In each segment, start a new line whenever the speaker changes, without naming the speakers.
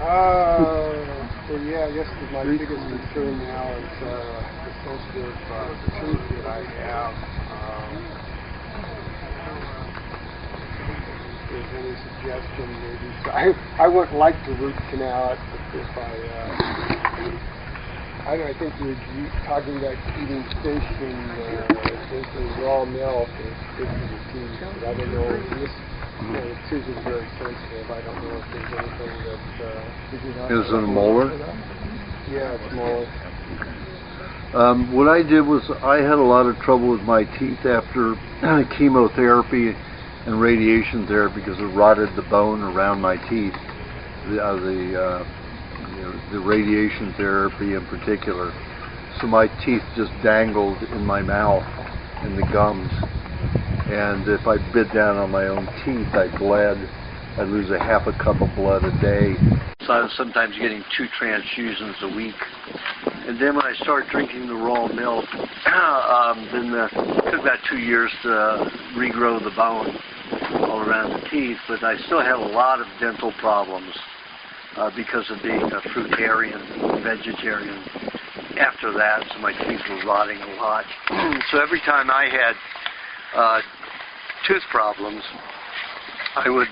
Well, yeah, I guess my biggest concern now is the sensitive tooth that I have. If there's any suggestion, maybe. So I wouldn't like to root canal it if I think you were talking about eating fish and drinking raw milk is good for the teeth. But I don't know if this. The tooth is very sensitive. I don't know if there's anything that...
Is it a molar?
Yeah, it's molar.
What I did was I had a lot of trouble with my teeth after chemotherapy and radiation therapy because it rotted the bone around my teeth. The radiation therapy in particular. So my teeth just dangled in my mouth and the gums. And if I bit down on my own teeth, I bled. I'd lose a half a cup of blood a day. So I was sometimes getting 2 transfusions a week. And then when I started drinking the raw milk, it took about 2 years to regrow the bone all around the teeth. But I still had a lot of dental problems because of being a fruitarian, vegetarian. After that, so my teeth were rotting a lot. So every time I had tooth problems, I would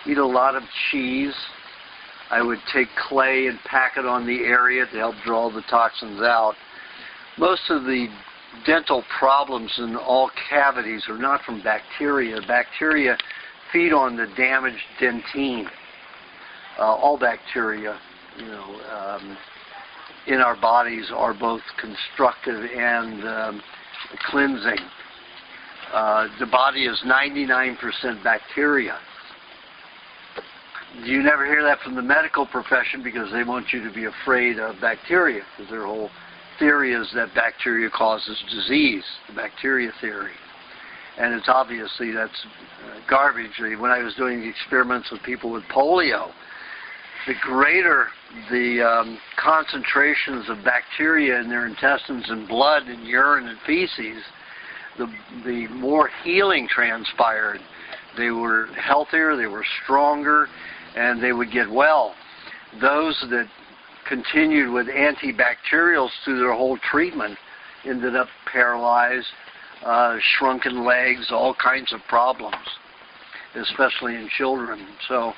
eat a lot of cheese. I would take clay and pack it on the area to help draw the toxins out. Most of the dental problems in all cavities are not from bacteria. Bacteria feed on the damaged dentine. All bacteria, in our bodies are both constructive and cleansing. The body is 99% bacteria. You never hear that from the medical profession because they want you to be afraid of bacteria, because their whole theory is that bacteria causes disease, the bacteria theory. And it's obviously that's garbage. When I was doing the experiments with people with polio, the greater the concentrations of bacteria in their intestines and blood and urine and feces, the more healing transpired. They were healthier, they were stronger, and they would get well. Those that continued with antibacterials through their whole treatment ended up paralyzed, shrunken legs, all kinds of problems, especially in children. So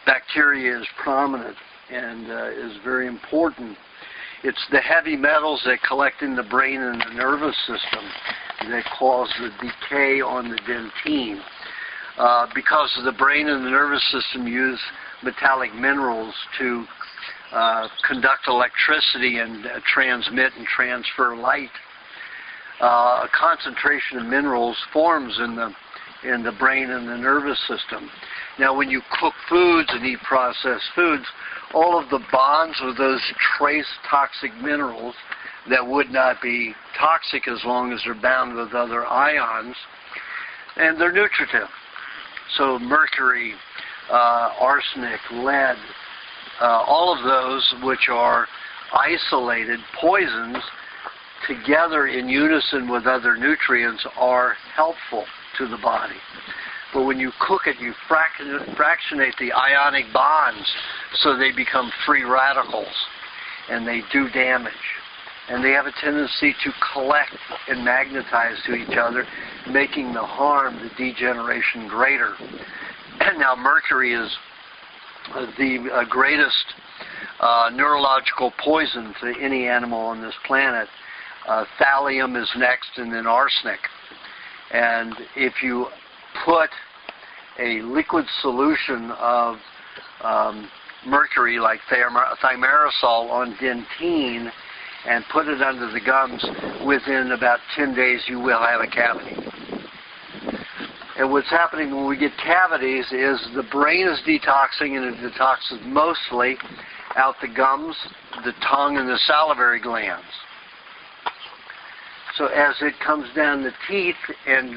bacteria is prominent and is very important. It's the heavy metals that collect in the brain and the nervous system that cause the decay on the dentine. Because the brain and the nervous system use metallic minerals to conduct electricity and transmit and transfer light. A concentration of minerals forms in the brain and the nervous system. Now, when you cook foods and eat processed foods, all of the bonds with those trace toxic minerals that would not be toxic as long as they're bound with other ions, and they're nutritive. So mercury, arsenic, lead, all of those which are isolated poisons together in unison with other nutrients are helpful to the body. But when you cook it, you fractionate the ionic bonds so they become free radicals and they do damage. And they have a tendency to collect and magnetize to each other, making the harm, the degeneration greater. And now mercury is the greatest neurological poison to any animal on this planet. Thallium is next, and then arsenic. And if you put a liquid solution of mercury, like thimerosal, on dentine and put it under the gums, within about 10 days you will have a cavity. And what's happening when we get cavities is the brain is detoxing, and it detoxes mostly out the gums, the tongue, and the salivary glands. So as it comes down the teeth and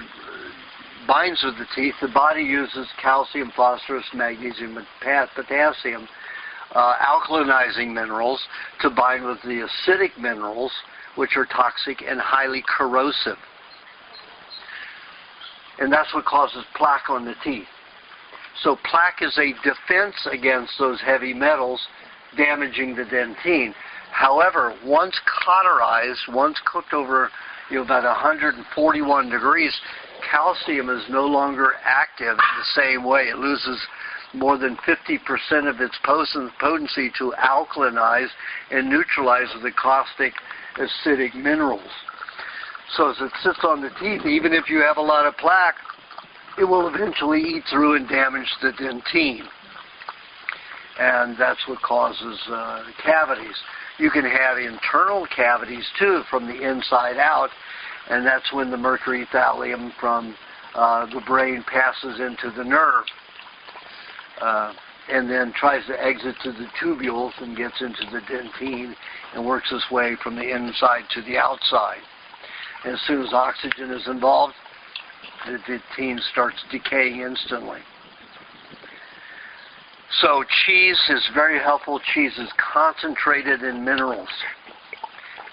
binds with the teeth, the body uses calcium, phosphorus, magnesium, and potassium, alkalinizing minerals, to bind with the acidic minerals, which are toxic and highly corrosive. And that's what causes plaque on the teeth. So plaque is a defense against those heavy metals damaging the dentine. However, once cauterized, once cooked over about 141 degrees, calcium is no longer active the same way. It loses more than 50% of its potency to alkalinize and neutralize the caustic acidic minerals. So as it sits on the teeth, even if you have a lot of plaque, it will eventually eat through and damage the dentine. And that's what causes cavities. You can have internal cavities too from the inside out, and that's when the mercury thallium from the brain passes into the nerve and then tries to exit to the tubules and gets into the dentine and works its way from the inside to the outside. And as soon as oxygen is involved, the dentine starts decaying instantly. So cheese is very helpful. Cheese is concentrated in minerals.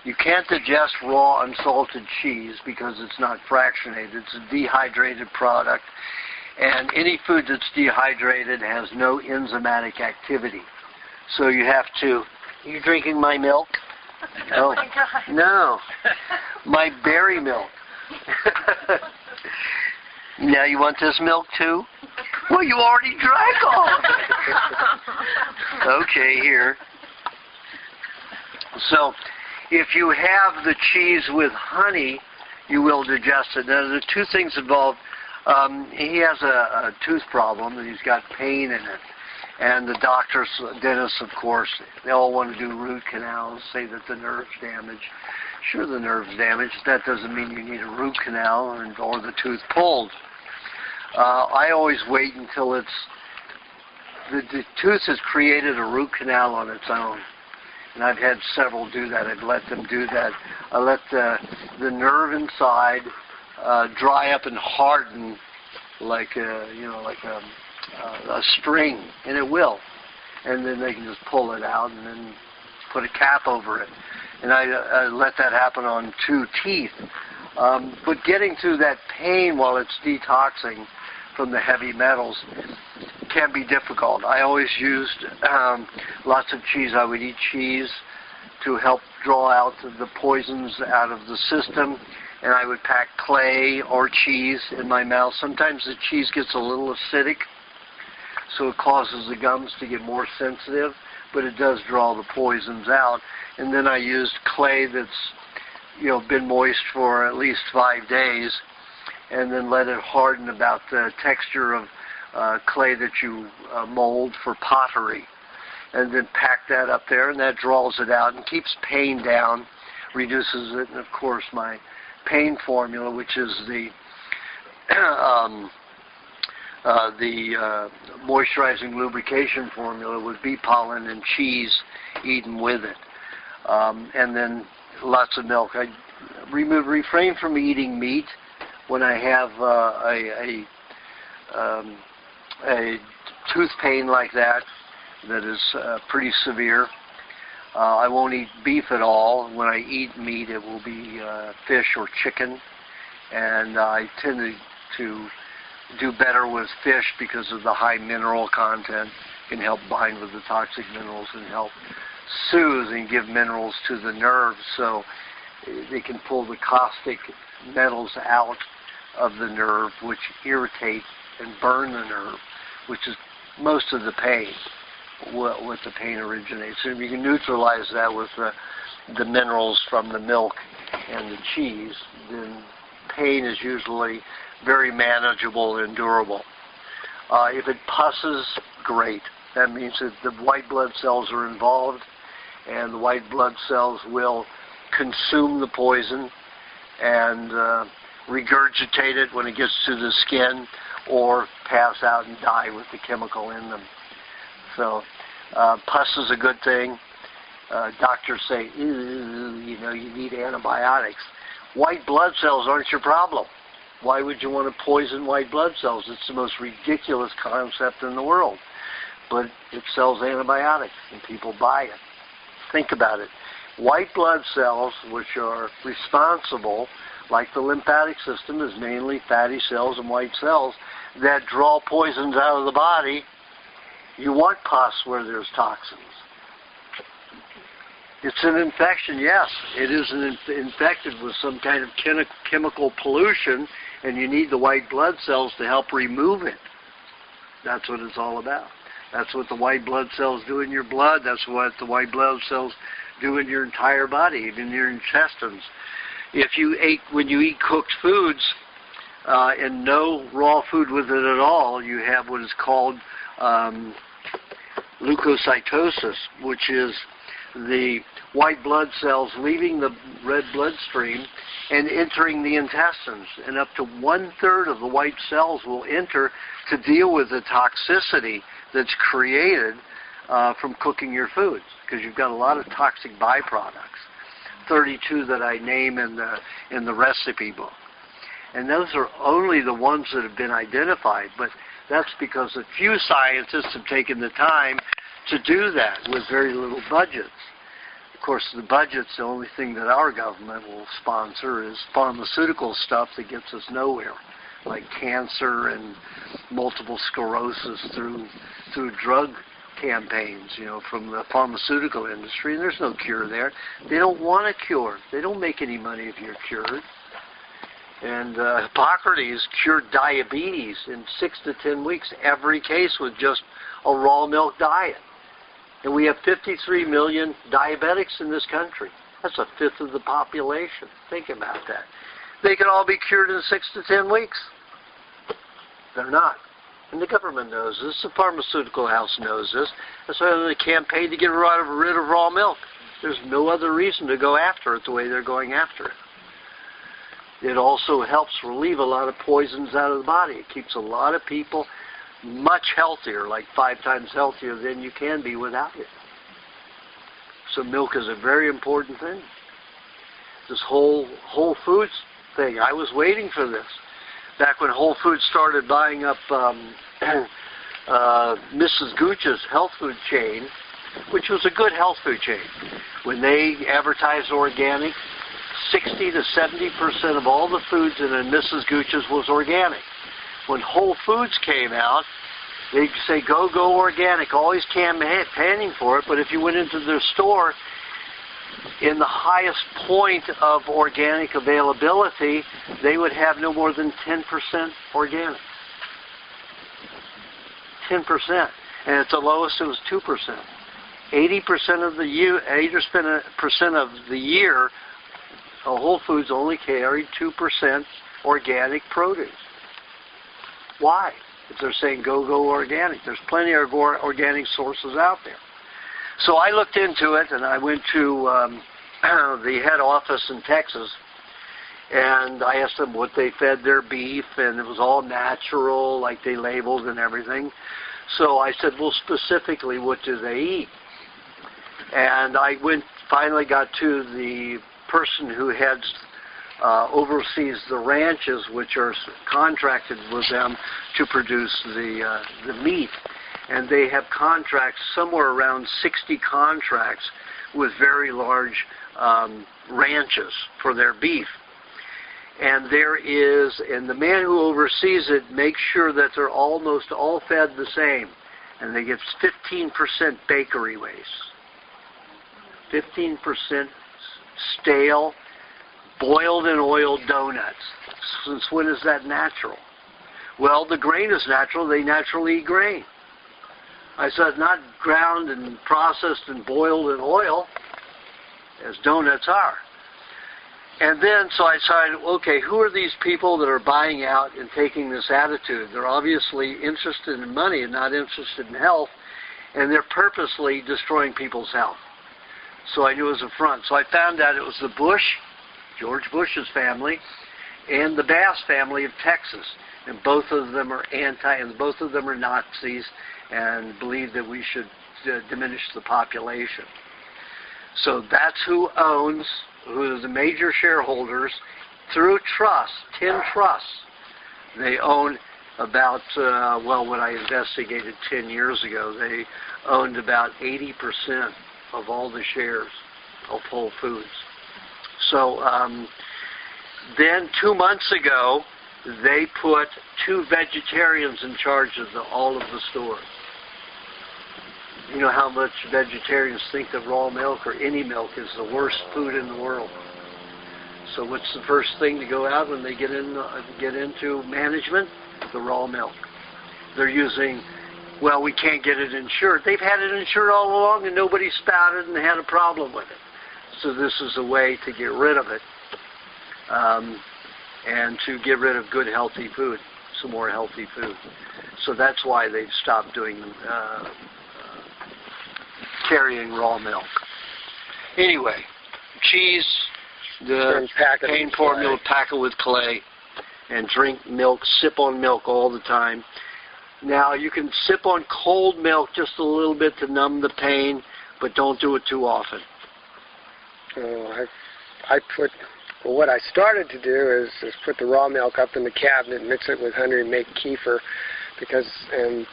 You can't digest raw unsalted cheese because it's not fractionated. It's a dehydrated product. And any food that's dehydrated has no enzymatic activity. So you have to... Are you drinking my milk?
Oh my God.
No. My berry milk. Now you want this milk too? Well, you already drank all of it. Okay, here. So, if you have the cheese with honey, you will digest it. Now, the two things involved. He has a tooth problem, and he's got pain in it. And the doctors, dentists, of course, they all want to do root canals, say that the nerve's damaged. Sure, the nerve's damaged. That doesn't mean you need a root canal or the tooth pulled. I always wait until the tooth has created a root canal on its own. And I've had several do that. I've let them do that. I let the nerve inside dry up and harden like a string, and it will. And then they can just pull it out and then put a cap over it. And I let that happen on 2 teeth. But getting through that pain while it's detoxing from the heavy metals can be difficult. I always used lots of cheese. I would eat cheese to help draw out the poisons out of the system, and I would pack clay or cheese in my mouth. Sometimes the cheese gets a little acidic, so it causes the gums to get more sensitive, but it does draw the poisons out. And then I used clay that's been moist for at least 5 days, and then let it harden about the texture of clay that you mold for pottery, and then pack that up there, and that draws it out and keeps pain down, reduces it. And of course my pain formula, which is the moisturizing lubrication formula, with bee pollen and cheese eaten with it, and then lots of milk. I refrain from eating meat when I have a tooth pain like that is pretty severe. I won't eat beef at all. When I eat meat, it will be fish or chicken, and I tend to do better with fish because of the high mineral content. It can help bind with the toxic minerals and help soothe and give minerals to the nerves, so they can pull the caustic metals out of the nerve, which irritate and burn the nerve, which is most of the pain, what the pain originates. And if you can neutralize that with the minerals from the milk and the cheese, then pain is usually very manageable and durable. If it pusses, great. That means that the white blood cells are involved, and the white blood cells will consume the poison and regurgitate it when it gets to the skin, or pass out and die with the chemical in them. So pus is a good thing. Doctors say, you need antibiotics. White blood cells aren't your problem. Why would you want to poison white blood cells? It's the most ridiculous concept in the world. But it sells antibiotics, and people buy it. Think about it. White blood cells, which are responsible, like the lymphatic system is mainly fatty cells and white cells, that draw poisons out of the body, you want pus where there's toxins. It's an infection, yes. It is infected with some kind of chemical pollution, and you need the white blood cells to help remove it. That's what it's all about. That's what the white blood cells do in your blood. That's what the white blood cells do in your entire body, even your intestines. When you eat cooked foods and no raw food with it at all, you have what is called leukocytosis, which is the white blood cells leaving the red bloodstream and entering the intestines. And up to 1/3 of the white cells will enter to deal with the toxicity that's created from cooking your foods, because you've got a lot of toxic byproducts. 32 that I name in the recipe book. And those are only the ones that have been identified, but that's because a few scientists have taken the time to do that with very little budgets. Of course, the budget's the only thing that our government will sponsor is pharmaceutical stuff that gets us nowhere, like cancer and multiple sclerosis through drug campaigns, from the pharmaceutical industry, and there's no cure there. They don't want a cure. They don't make any money if you're cured. And Hippocrates cured diabetes in 6 to 10 weeks, every case with just a raw milk diet. And we have 53 million diabetics in this country. That's 1/5 of the population. Think about that. They could all be cured in 6 to 10 weeks. They're not. And the government knows this. The pharmaceutical house knows this. That's why they campaign to get rid of raw milk. There's no other reason to go after it the way they're going after it. It also helps relieve a lot of poisons out of the body. It keeps a lot of people much healthier, like 5 times healthier than you can be without it. So milk is a very important thing. This whole Whole Foods thing, I was waiting for this. Back when Whole Foods started buying up Mrs. Gooch's health food chain, which was a good health food chain. When they advertised organic, 60 to 70% of all the foods in a Mrs. Gooch's was organic. When Whole Foods came out, they'd say, go organic, always campaigning for it, but if you went into their store, in the highest point of organic availability, they would have no more than 10% organic. 10%. And at the lowest, it was 2%. 80% of the year, Whole Foods only carried 2% organic produce. Why? If they're saying go organic. There's plenty of organic sources out there. So I looked into it, and I went to the head office in Texas, and I asked them what they fed their beef, and it was all natural, like they labeled and everything. So I said, well, specifically, what do they eat? And I finally got to the person who oversees the ranches, which are contracted with them to produce the meat. And they have contracts, somewhere around 60 contracts with very large ranches for their beef. And the man who oversees it makes sure that they're almost all fed the same. And they get 15% bakery waste. 15% stale, boiled and oiled donuts. Since when is that natural? Well, the grain is natural. They naturally eat grain. I said, not ground and processed and boiled in oil, as donuts are. And then, so I decided, okay, who are these people that are buying out and taking this attitude? They're obviously interested in money and not interested in health, and they're purposely destroying people's health. So I knew it was a front. So I found out it was the George Bush's family, and the Bass family of Texas. And both of them are and both of them are Nazis, and believe that we should diminish the population. So that's who are the major shareholders through trust, 10 trusts. They own about, when I investigated 10 years ago, they owned about 80% of all the shares of Whole Foods. So then 2 months ago, they put 2 vegetarians in charge of all of the stores. You know how much vegetarians think that raw milk or any milk is the worst food in the world. So what's the first thing to go out when they get into management? The raw milk. They're using, well, we can't get it insured. They've had it insured all along and nobody spouted and had a problem with it. So this is a way to get rid of it and to get rid of good healthy food, some more healthy food. So that's why they've stopped doing carrying raw milk. Anyway, cheese, the pain formula, pack it with clay, and drink milk, sip on milk all the time. Now, you can sip on cold milk just a little bit to numb the pain, but don't do it too often.
Well, what I started to do is put the raw milk up in the cabinet, mix it with honey, and make kefir, and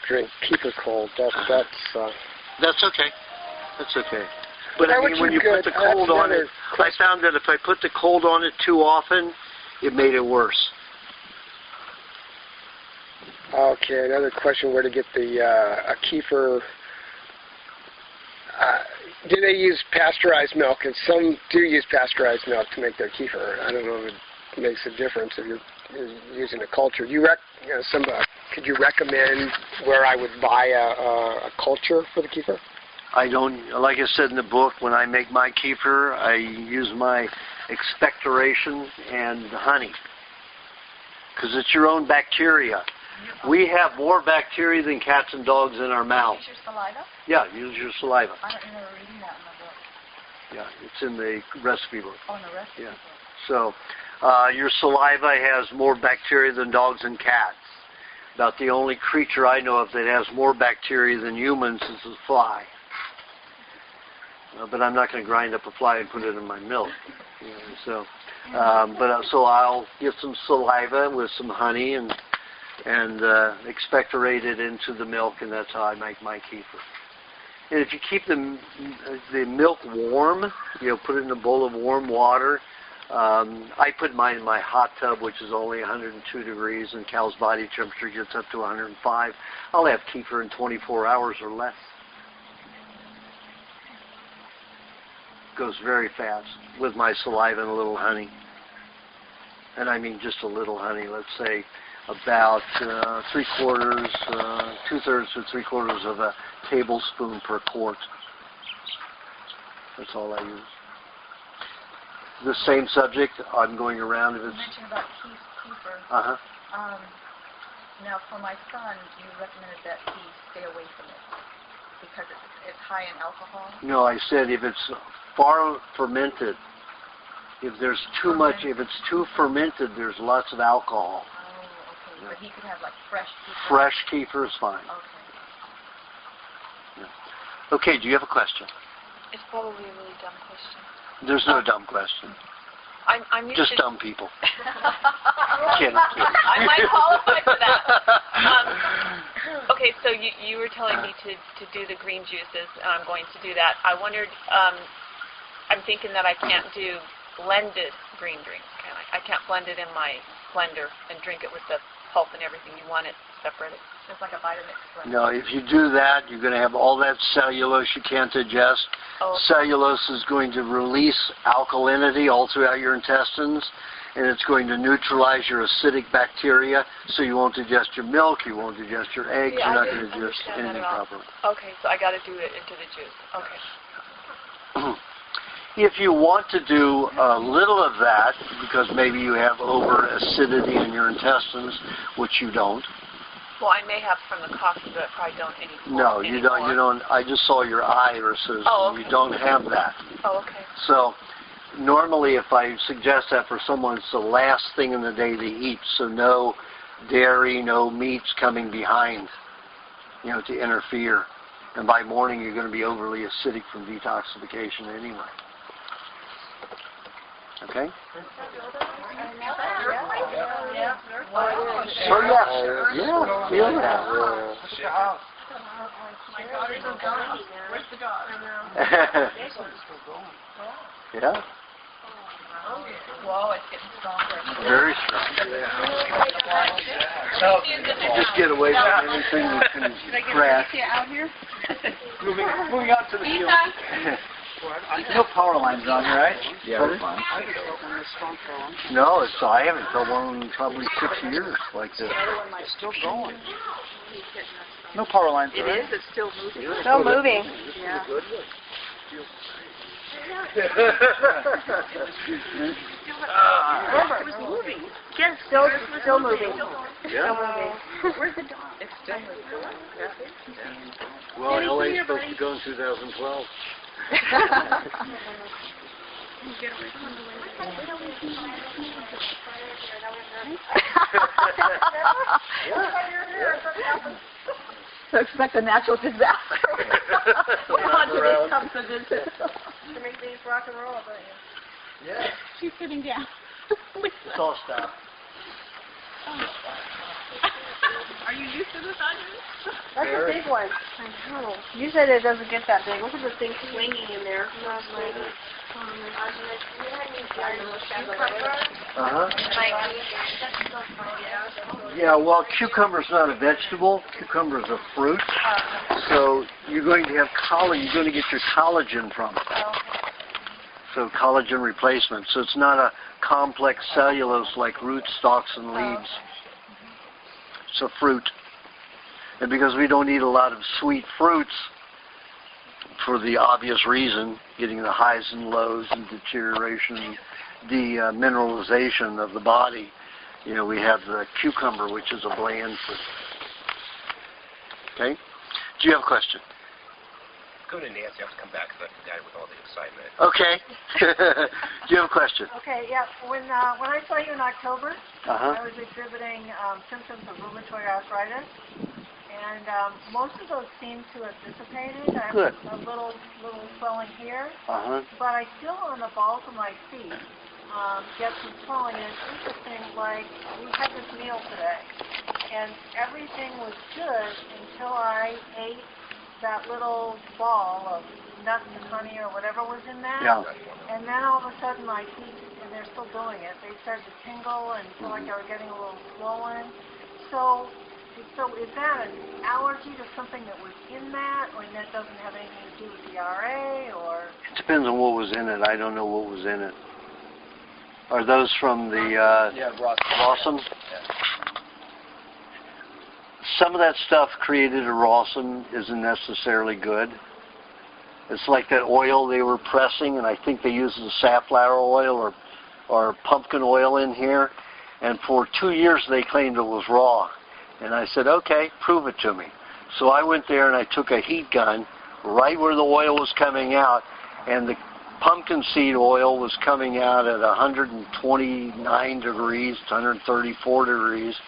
drink kefir cold.
That's okay. That's okay. But I mean, when you put the cold on it, I found that if I put the cold on it too often, it made it worse.
Okay, another question: where to get a kefir? Do they use pasteurized milk? And some do use pasteurized milk to make their kefir. I don't know if it makes a difference if you're using a culture. Could you recommend where I would buy a culture for the kefir?
I don't, like I said in the book, when I make my kefir, I use my expectoration and honey. Because it's your own bacteria. We have more bacteria than cats and dogs in our mouth.
Use your saliva?
Yeah, use your saliva.
I don't remember reading that in the book.
Yeah, it's in the recipe book.
Oh, in the recipe book.
So, your saliva has more bacteria than dogs and cats. About the only creature I know of that has more bacteria than humans is a fly. But I'm not going to grind up a fly and put it in my milk. So I'll get some saliva with some honey and expectorate it into the milk, and that's how I make my kefir. And if you keep the milk warm, put it in a bowl of warm water. I put mine in my hot tub, which is only 102 degrees, and cow's body temperature gets up to 105. I'll have kefir in 24 hours or less. Goes very fast with my saliva and a little honey. And I mean just a little honey, let's say about 2/3 to 3/4 of a tablespoon per quart. That's all I use. The same subject, I'm going around. If it's
You mentioned about kefir.
Uh-huh.
Now, for my son, you recommended that he stay away from it because it's high in alcohol?
No, I said if it's far fermented, if there's too much, if it's too fermented, there's lots of alcohol.
Oh, okay. Yeah. But he could have like fresh kefir?
Fresh kefir is fine.
Okay.
Yeah. Okay, do you have a question?
It's probably a really dumb question.
There's no dumb question.
I'm used
Just
to
dumb people. Kidding.
I might qualify for that. Okay, so you were telling me to do the green juices, and I'm going to do that. I wondered, I'm thinking that I can't do blended green drinks, can I? I can't blend it in my blender and drink it with the pulp and everything. You want it separated.
It's like a Vitamix blend.
No, if you do that, you're going to have all that cellulose you can't digest.
Oh.
Cellulose is going to release alkalinity all throughout your intestines, and it's going to neutralize your acidic bacteria, so you won't digest your milk, you won't digest your eggs,
Yeah,
you're not
I
going
didn't
to digest
understand that
anything
at all.
properly.
Okay, so I got to do it into the juice. Okay.
If you want to do a little of that, because maybe you have over acidity in your intestines, which you don't.
Well, I may have from the coffee, but I probably don't anymore.
No, you don't. You don't. I just saw your irises.
Oh, okay.
You don't have that.
Oh, okay.
So normally, if I suggest that for someone, it's the last thing in the day they eat. So no dairy, no meats coming behind, to interfere. And by morning, you're going to be overly acidic from detoxification anyway. Okay? So yeah, feel that.
My daughter's in Ghana. Where's the dog?
Yeah.
Whoa, it's getting stronger.
Very strong. Just get away from anything that can crash.
Out here?
Moving on to the field. No power lines on here, right? Yeah, we're fine.
No, I haven't felt one in probably 6 years like this.
It's still going. No power lines.
It is. It's still moving.
Still moving.
Yeah.
Remember, it was moving. Yes, still moving.
Yeah.
Where's the dog?
It's still moving.
Well, LA's supposed to go in 2012.
So expect a natural disaster.
To make things rock and roll, don't you?
Yeah.
She's sitting down.
It's all stopped.
Are you used to this, Aajonus?
That's a big one.
I know. You said it doesn't get that big. Look at the thing swinging in there.
Uh-huh. Yeah, well, cucumber's not a vegetable. Cucumber's a fruit. So you're going to have you're going to get your collagen from it. So collagen replacement. So it's not a complex cellulose like roots, stalks, and leaves. It's a fruit. And because we don't eat a lot of sweet fruits, for the obvious reason, getting the highs and lows and deterioration, mineralization of the body, we have the cucumber, which is a bland fruit. Okay? Do you have a question?
Go to Nancy. I have to come back because I forgot with all the excitement.
Okay. Do you have a question?
Okay, yeah. When I saw you in October,
Uh-huh.
I was exhibiting symptoms of rheumatoid arthritis, and most of those seem to have dissipated. I have
Good.
a little swelling here,
Uh-huh.
but I still on the balls of my feet get some swelling. And it's interesting, like we had this meal today, and everything was good until I ate that little ball of nuts and honey or whatever was in that.
Yeah.
And then all of a sudden my feet, and they're still doing it, they started to tingle and feel like they were getting a little swollen. So is that an allergy to something that was in that, or that doesn't have anything to do with the RA, or?
It depends on what was in it. I don't know what was in it. Are those from the Rawson? Some of that stuff created a Rawson isn't necessarily good. It's like that oil they were pressing, and I think they used the safflower oil or pumpkin oil in here. And for 2 years they claimed it was raw. And I said, okay, prove it to me. So I went there and I took a heat gun right where the oil was coming out, and the pumpkin seed oil was coming out at 129 degrees to 134 degrees.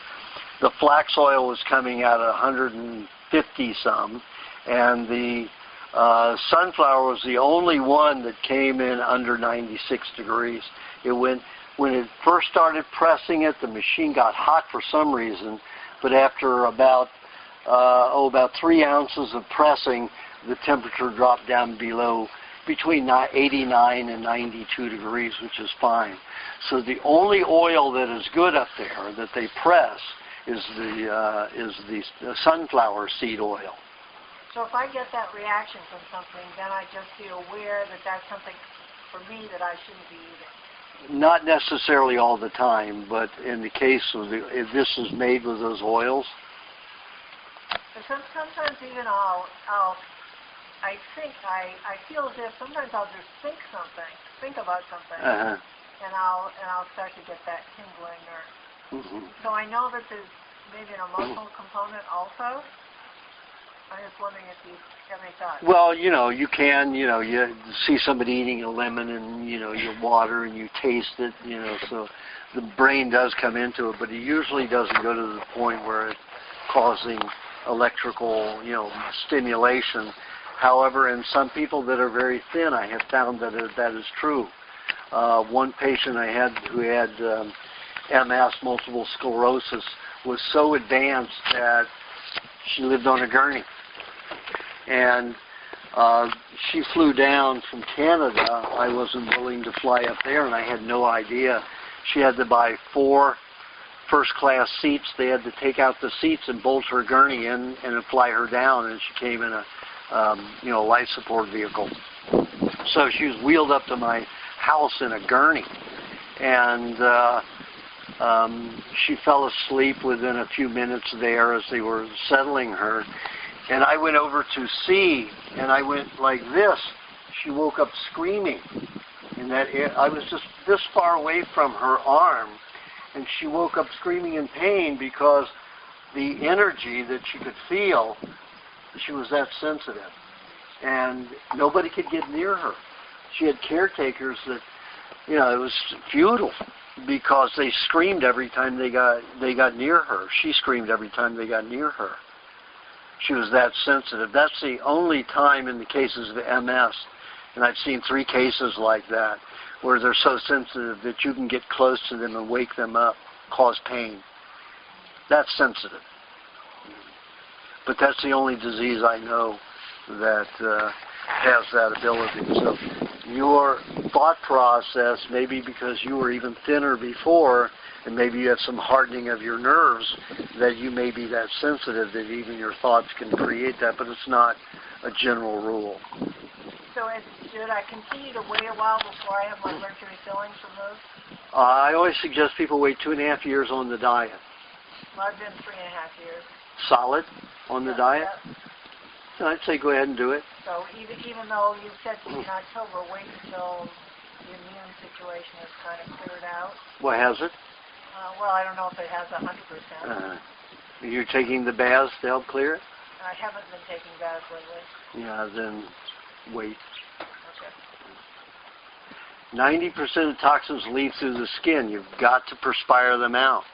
The flax oil was coming out at 150 some, and the sunflower was the only one that came in under 96 degrees. When it first started pressing it, the machine got hot for some reason, but after about 3 ounces of pressing, the temperature dropped down between 89 and 92 degrees, which is fine. So the only oil that is good up there that they press is the sunflower seed oil.
So if I get that reaction from something, then I just be aware that that's something for me that I shouldn't be eating.
Not necessarily all the time, but in the case of if this is made with those oils.
But sometimes even I feel as if sometimes I'll just think about something,
Uh-huh.
and I'll start to get that tingling or.
Mm-hmm.
So I know that there's maybe an emotional component also. I'm just wondering if you have any thoughts.
Well, you can, you see somebody eating a lemon and, you water and you taste it, so the brain does come into it, but it usually doesn't go to the point where it's causing electrical, stimulation. However, in some people that are very thin, I have found that is true. One patient I had who had MS, multiple sclerosis, was so advanced that she lived on a gurney. And she flew down from Canada. I wasn't willing to fly up there, and I had no idea. She had to buy 4 first-class seats. They had to take out the seats and bolt her gurney in and fly her down, and she came in a life support vehicle. So she was wheeled up to my house in a gurney, and she fell asleep within a few minutes there as they were settling her. And I went over to see, and I went like this. She woke up screaming. And I was just this far away from her arm, and she woke up screaming in pain because the energy that she could feel, she was that sensitive. And nobody could get near her. She had caretakers that, it was futile because they screamed every time they got near her. She screamed every time they got near her. She was that sensitive. That's the only time in the cases of MS, and I've seen 3 cases like that, where they're so sensitive that you can get close to them and wake them up, cause pain. That's sensitive. But that's the only disease I know that has that ability. So your thought process, maybe because you were even thinner before, and maybe you have some hardening of your nerves, that you may be that sensitive that even your thoughts can create that, but it's not a general rule.
So should I continue to wait a while before I have my mercury fillings removed?
I always suggest people wait 2.5 years on the diet.
Well, I've been 3.5 years.
Solid on the diet?
Yep.
So I'd say go ahead and do it.
So even though you said to me in October, wait until the immune situation is kind of cleared out.
What has it?
Well, I don't know if it has 100%.
You're taking the baths to help clear it?
I haven't been taking baths lately.
Yeah, then wait.
Okay.
90% of toxins leave through the skin. You've got to perspire them out.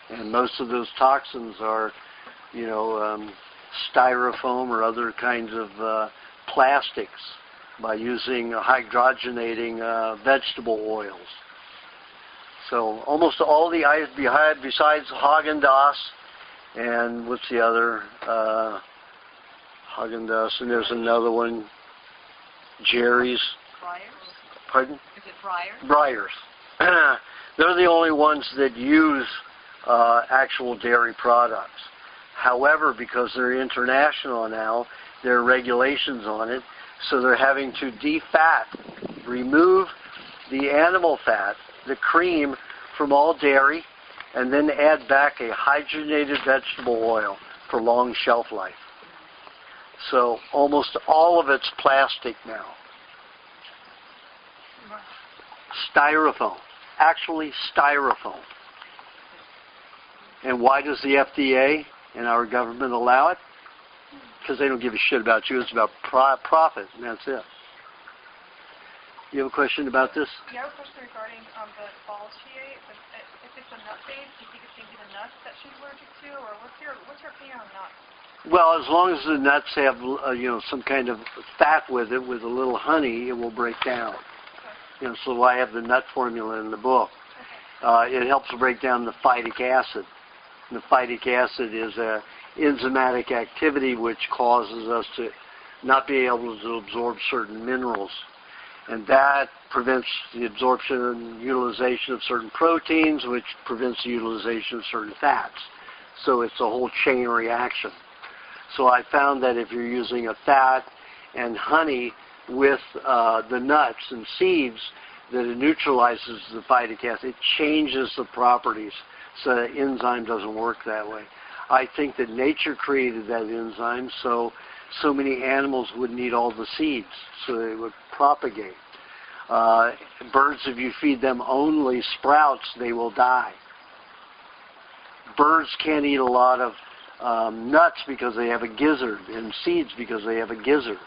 And most of those toxins are, styrofoam or other kinds of plastics by using hydrogenating vegetable oils. So almost all the items besides Haagen-Dazs and what's the other? Haagen-Dazs, and there's another one, Jerry's.
Briars?
Pardon?
Is it Briars?
Briars. They're the only ones that use actual dairy products. However, because they're international now, there are regulations on it, so they're having to defat, remove the animal fat, the cream, from all dairy, and then add back a hydrogenated vegetable oil for long shelf life. So almost all of it's plastic now. Styrofoam. Actually styrofoam. And why does the FDA and our government allow it? Because they don't give a shit about you. It's about profit, and that's it. You have a question about this?
Yeah, I have a question regarding the balls she ate. If it's a nut base, do you think it's maybe the nuts that she's allergic to, or what's your opinion on nuts?
Well, as long as the nuts have some kind of fat with it, with a little honey, it will break down.
Okay.
So I have the nut formula in the book.
Okay.
It helps break down the phytic acid. And the phytic acid is a enzymatic activity which causes us to not be able to absorb certain minerals. And that prevents the absorption and utilization of certain proteins, which prevents the utilization of certain fats. So it's a whole chain reaction. So I found that if you're using a fat and honey with the nuts and seeds, that it neutralizes the phytic acid. It changes the properties so the enzyme doesn't work that way. I think that nature created that enzyme so many animals wouldn't eat all the seeds, so they would propagate. Birds, if you feed them only sprouts, they will die. Birds can't eat a lot of nuts because they have a gizzard, and seeds because they have a gizzard.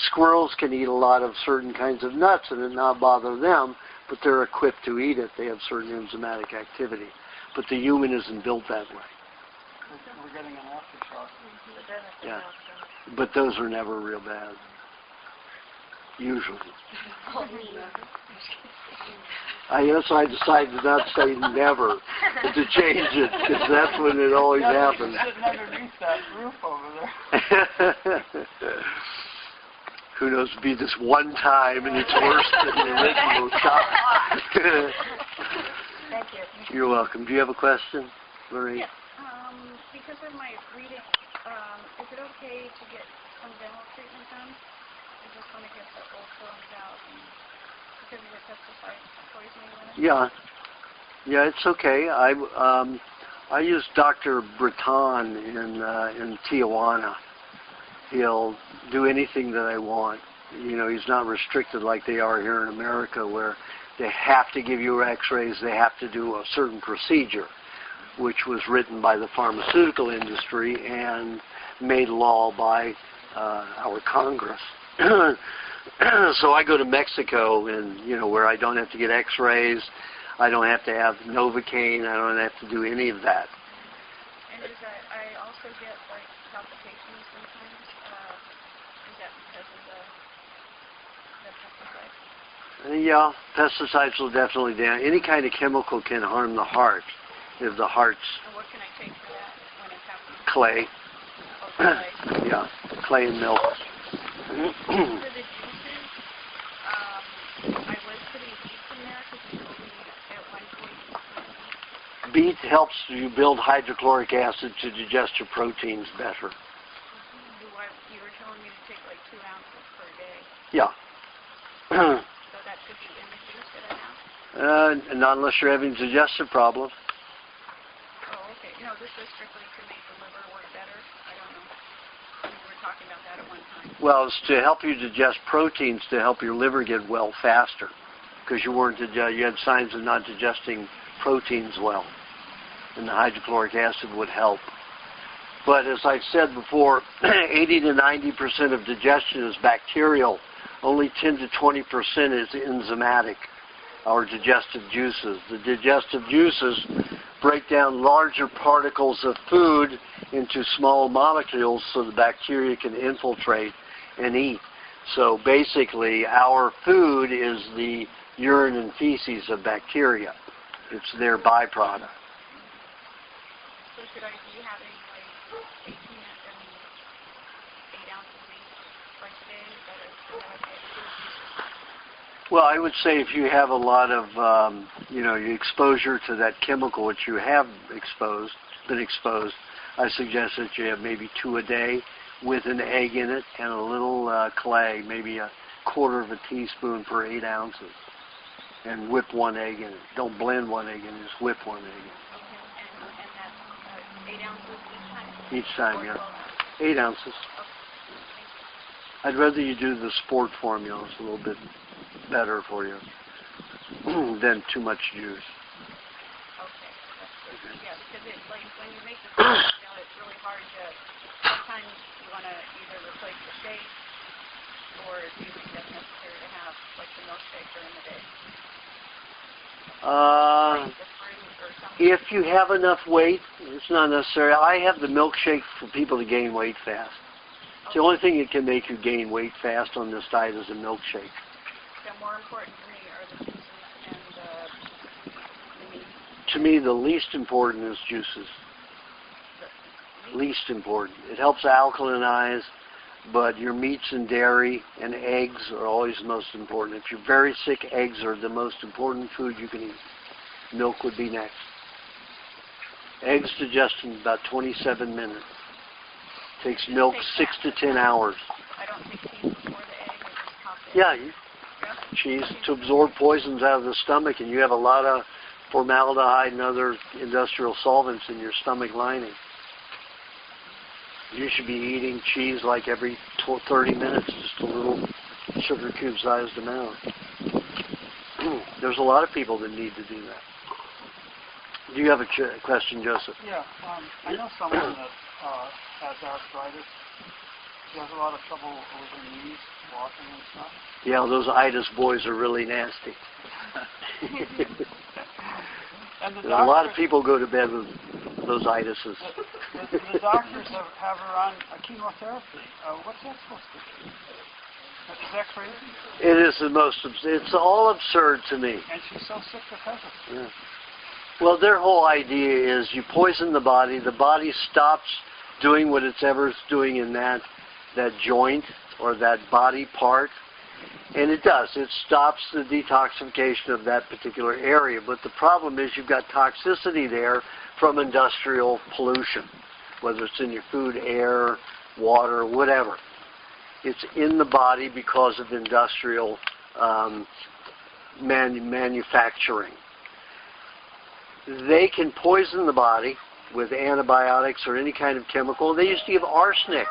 Squirrels can eat a lot of certain kinds of nuts and it not bother them, but they're equipped to eat it. They have certain enzymatic activity. But the human isn't built that way.
We're getting an aftershock.
Yeah. But those are never real bad. usually. That's why I decided to not say never, but to change it, because that's when it always happens.
Sitting underneath that roof over there.
Who knows, it'll be this one time, and it's worse than the original shot.
Thank you.
You're welcome. Do you have a question, Marie?
Yeah. Because of my reading, is it okay to get some dental treatment done? I just want to get the old bones out because of the pesticide poisoning in it.
Yeah, it's okay. I use Dr. Breton in Tijuana. He'll do anything that I want. You know, he's not restricted like they are here in America, where they have to give you x-rays, they have to do a certain procedure, which was written by the pharmaceutical industry and made law by our Congress. So I go to Mexico, and where I don't have to get x-rays, I don't have to have Novocaine, I don't have to do any of that.
And I also get like palpitations sometimes. Is that because of the pesticide?
Yeah, pesticides will definitely damage. Any kind of chemical can harm the heart if the heart's
And what can I take for that when it's happening?
clay.
Oh, clay.
Yeah, clay and milk.
For the juices, I was putting beets in there because you told me at one point.
Beet helps you build hydrochloric acid to digest your proteins better.
You were telling me to take like 2 ounces per day.
Yeah.
So that should be in the juice that I have?
Not unless you're having digestive problems.
Oh, okay. No, this is strictly to make the liver work better. I don't know. We were talking about that at one time.
Well, it's to help you digest proteins, to help your liver get well faster, because you had signs of not digesting proteins well, and the hydrochloric acid would help. But as I've said before, 80 to 90% of digestion is bacterial. Only 10 to 20% is enzymatic, our digestive juices. The digestive juices break down larger particles of food into small molecules so the bacteria can infiltrate and eat. So basically, our food is the urine and feces of bacteria. It's their byproduct.
So should I be having like 8 ounces each twice a day? Is that okay?
Well, I would say if you have a lot of, your exposure to that chemical which you have been exposed, I suggest that you have maybe 2 a day with an egg in it and a little clay, maybe a 1/4 of a teaspoon per 8 ounces, and whip 1 egg in it. Don't blend 1 egg in it, just whip 1 egg in it.
And that's 8 ounces each time?
Each time, yeah. 8 ounces. I'd rather you do the sport formula. It's a little bit better for you than too much juice.
Okay, that's good. Yeah, because like when you make the formula, it's really hard to. Sometimes you want to either replace the shake, or do you think that's necessary to have like the milkshake during the day? Like the fruit or something.
If you have enough weight, it's not necessary. I have the milkshake for people to gain weight fast. It's the only thing that can make you gain weight fast on this diet is a milkshake.
So more important to me are the juices and the meat.
To me, the least important is juices. Least important. It helps alkalinize, but your meats and dairy and eggs are always the most important. If you're very sick, eggs are the most important food you can eat. Milk would be next. Eggs digest in about 27 minutes. Takes milk 6 to 10 hours.
I don't take cheese before the egg. I just pop it.
Yeah, cheese to absorb poisons out of the stomach, and you have a lot of formaldehyde and other industrial solvents in your stomach lining. You should be eating cheese like every 30 minutes, just a little sugar cube-sized amount. There's a lot of people that need to do that. Do you have a question, Joseph?
Yeah, I know someone that has arthritis. She has a lot of trouble with her knees, walking and stuff.
Yeah, those itis boys are really nasty.
And
A lot of people go to bed with those itises.
The doctors have her on a chemotherapy. What's that supposed to be? Is that crazy?
It is the most, it's all absurd to me.
And she's so sick because of it.
Yeah. Well, their whole idea is you poison the body stops doing what it's ever doing in that joint or that body part, and it does. It stops the detoxification of that particular area, but the problem is you've got toxicity there from industrial pollution, whether it's in your food, air, water, whatever. It's in the body because of industrial manufacturing. They can poison the body with antibiotics or any kind of chemical. They used to give arsenic,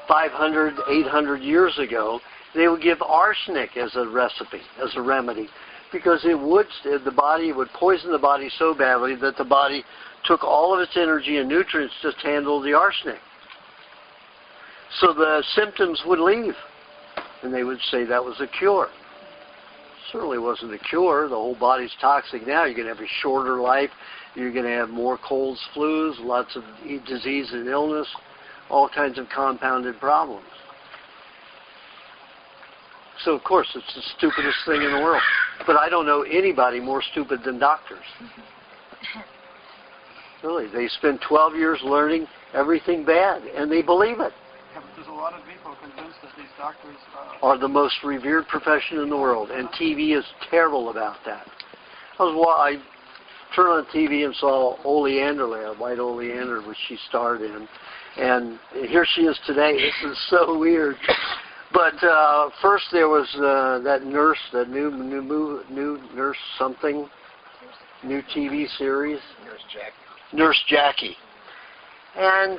500, 800 years ago. They would give arsenic as a recipe, as a remedy, because it would poison the body so badly that the body took all of its energy and nutrients just to handle the arsenic. So the symptoms would leave, and they would say that was a cure. Certainly wasn't a cure. The whole body's toxic now. You're going to have a shorter life. You're going to have more colds, flus, lots of disease and illness, all kinds of compounded problems. So, of course, it's the stupidest thing in the world. But I don't know anybody more stupid than doctors. Really, they spend 12 years learning everything bad, and they believe it.
Yeah, but there's a lot of people convinced that these doctors
are the most revered profession in the world, and TV is terrible about that. I turned on TV and saw Oleander, White Oleander, which she starred in, and here she is today. This is so weird. But first there was that nurse, that new nurse something, new TV series. Nurse Jackie. And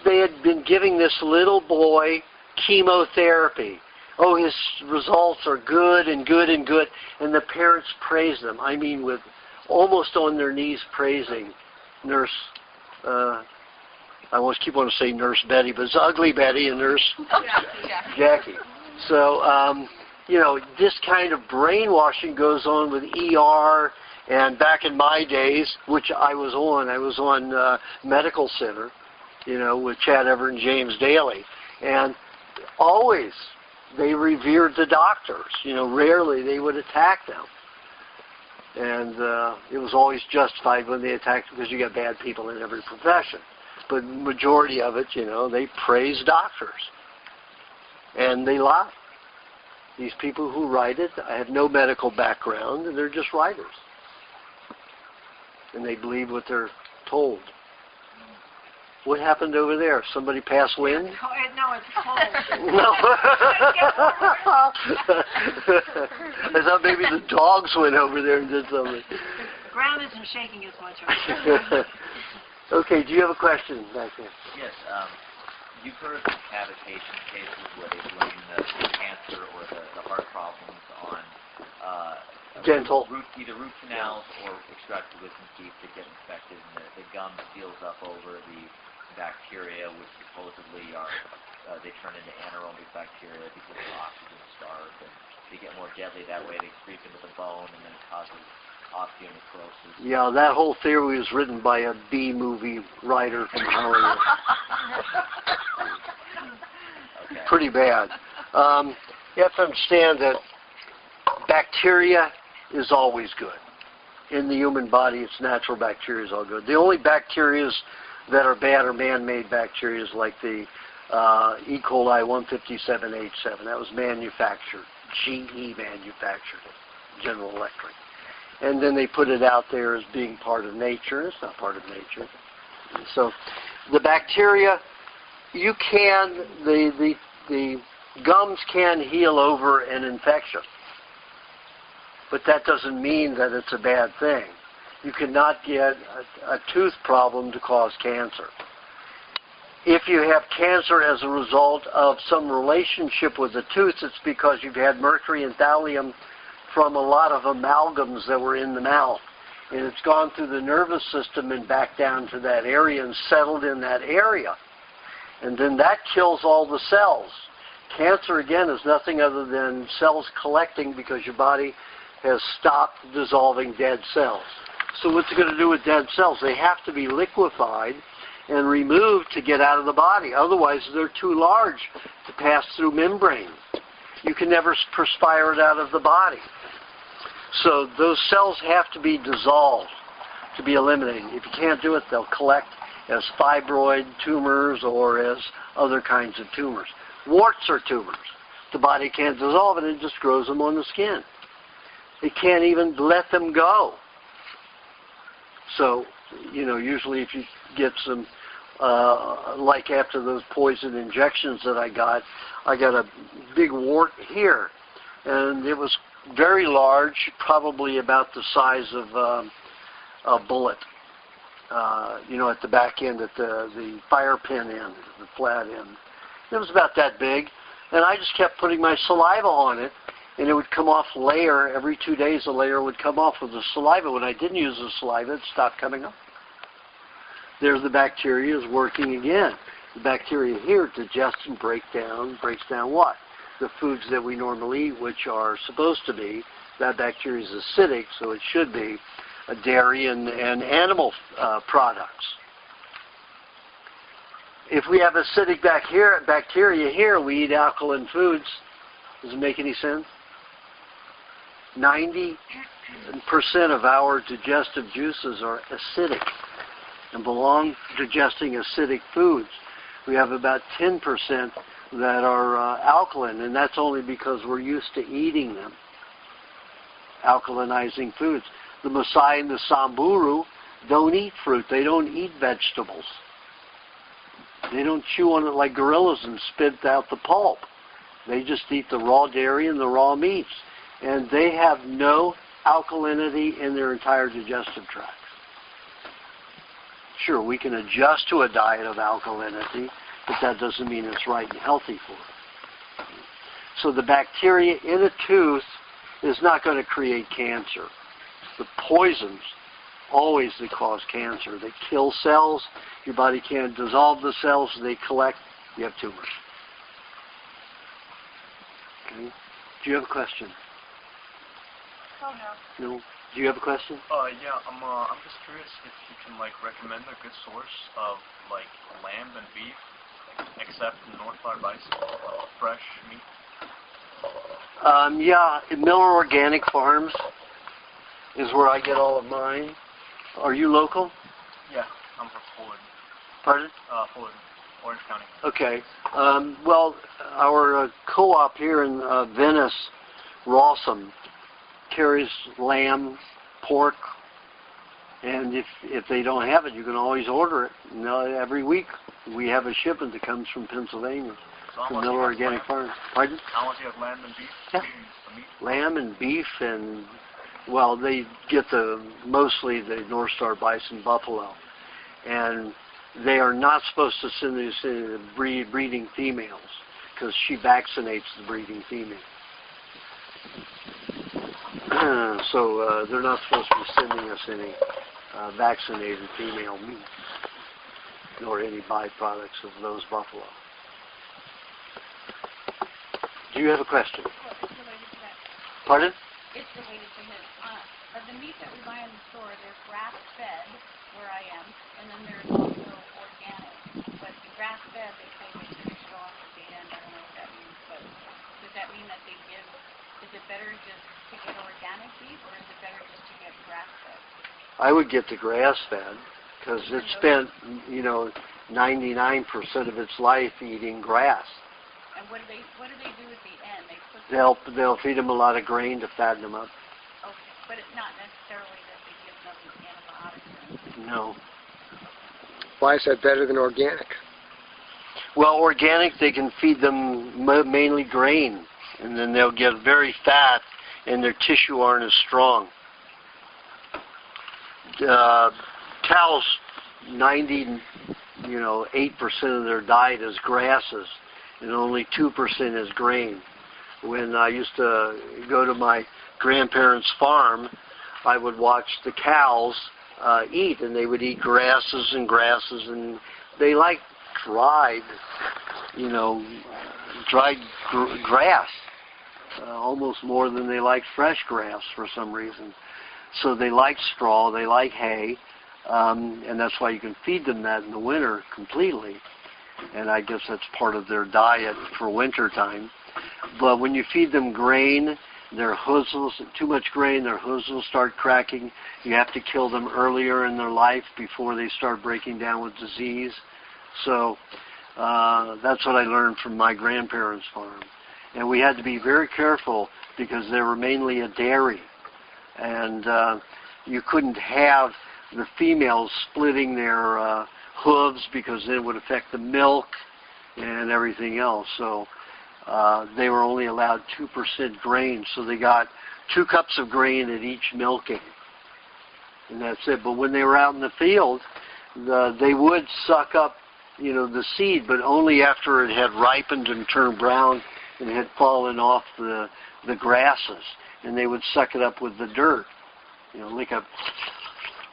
they had been giving this little boy chemotherapy. Oh, his results are good and good and good. And the parents praised them. I mean, with almost on their knees praising Nurse, I always keep wanting to say Nurse Betty, but it's Ugly Betty and Nurse Jackie. So, this kind of brainwashing goes on with ER. And back in my days, which I was on Medical Center, with Chad Everett and James Daly. And always they revered the doctors. Rarely they would attack them. And it was always justified when they attacked, because you got bad people in every profession. But majority of it, they praise doctors. And they lie. These people who write it have no medical background, and they're just writers. And they believe what they're told. What happened over there? Somebody pass wind?
No, it's cold.
No. I thought maybe the dogs went over there and did something.
The ground isn't shaking as much over there.
Okay, do you have a question back there?
Yes. You've heard of cavitation cases where they blame the cancer or the heart problems on
dental.
Either root canals or extracted wisdom teeth that get infected, and the gum seals up over the bacteria, which supposedly are they turn into anaerobic bacteria because of oxygen starved, and they get more deadly that way. They creep into the bone, and then it causes osteonecrosis. Yeah, that whole theory was written by a B-movie writer from Hollywood. Okay. Pretty bad. You have to understand that bacteria is always good. In the human body, it's natural bacteria is all good. The only bacteria that are bad are man-made bacteria, like the E. coli 157H7. That was manufactured. GE manufactured it, General Electric. And then they put it out there as being part of nature. It's not part of nature. So the bacteria, the gums can heal over an infection. But that doesn't mean that it's a bad thing. You cannot get a tooth problem to cause cancer. If you have cancer as a result of some relationship with the tooth, it's because you've had mercury and thallium from a lot of amalgams that were in the mouth. And it's gone through the nervous system and back down to that area and settled in that area. And then that kills all the cells. Cancer, again, is nothing other than cells collecting because your body has stopped dissolving dead cells. So what's it going to do with dead cells? They have to be liquefied and removed to get out of the body. Otherwise, they're too large to pass through membrane. You can never perspire it out of the body. So those cells have to be dissolved to be eliminated. If you can't do it, they'll collect as fibroid tumors or as other kinds of tumors. Warts are tumors. The body can't dissolve it, it just grows them on the skin. It can't even let them go. So, usually if you get some, like after those poison injections that I got a big wart here. And it was very large, probably about the size of a bullet, at the back end, at the fire pin end, the flat end. It was about that big. And I just kept putting my saliva on it, and it would come off layer. Every 2 days, a layer would come off with the saliva. When I didn't use the saliva, it stopped coming off. There's the bacteria is working again. The bacteria here digests and breaks down what? The foods that we normally eat, which are supposed to be, that bacteria is acidic, so it should be dairy and animal products. If we have acidic bacteria here, we eat alkaline foods. Does it make any sense? 90% of our digestive juices are acidic and belong to digesting acidic foods. We have about 10% that are alkaline, and that's only because we're used to eating them, alkalinizing foods. The Maasai and the Samburu don't eat fruit. They don't eat vegetables. They don't chew on it like gorillas and spit out the pulp. They just eat the raw dairy and the raw meats. And they have no alkalinity in their entire digestive tract. Sure, we can adjust to a diet of alkalinity, but that doesn't mean it's right and healthy for it. So the bacteria in a tooth is not going to create cancer. The poisons always that cause cancer. They kill cells. Your body can't dissolve the cells. They collect. You have tumors. Okay. Do you have a question?
Oh, no.
No. Do you have a question?
Yeah. I'm just curious if you can recommend a good source of lamb and beef, except North Florida bison, fresh meat.
Yeah, Miller Organic Farms is where I get all of mine. Are you local?
Yeah, I'm from Fulton.
Pardon?
Fulton, Orange County.
Okay. Well, our co-op here in Venice, Rawsome, carries lamb, pork, and if they don't have it, you can always order it. Every week we have a shipment that comes from Pennsylvania, from Miller Organic Farms. Pardon?
How much do you have lamb and beef?
Yeah. Lamb and beef and, well, they get mostly the North Star bison buffalo. And they are not supposed to send these to breeding females because she vaccinates the breeding female. So they're not supposed to be sending us any vaccinated female meat nor any byproducts of those buffalo. Do you have a question?
It's related to that.
Pardon?
It's related to his. The meat that we buy in the store, they're grass-fed where I am, and then there's also organic. But the grass-fed, they say they fish it off at the end. I don't know what that means, but does that mean that they give? Is it better just to get organic beef, or is it better just to get grass-fed?
I would get the grass-fed because it spent, 99% of its life eating grass.
And what do they do at the end? They put
They'll feed them a lot of grain to fatten them up.
Okay, but it's not necessarily that they give them antibiotics.
No.
Why is that better than organic?
Well, organic, they can feed them mainly grain, and then they'll get very fat, and their tissue aren't as strong. Cows, 98% of their diet is grasses, and only 2% is grain. When I used to go to my grandparents' farm, I would watch the cows eat, and they would eat grasses, and they like dried grass almost more than they like fresh grass for some reason. So they like straw, they like hay, and that's why you can feed them that in the winter completely. And I guess that's part of their diet for winter time. But when you feed them grain, their hooves will, too much grain, their hooves will start cracking. You have to kill them earlier in their life before they start breaking down with disease. So that's what I learned from my grandparents' farm. And we had to be very careful because they were mainly a dairy. And you couldn't have the females splitting their hooves because it would affect the milk and everything else. So they were only allowed 2% grain. So they got 2 cups of grain at each milking. And that's it. But when they were out in the field, they would suck up, the seed, but only after it had ripened and turned brown and had fallen off the grasses. And they would suck it up with the dirt,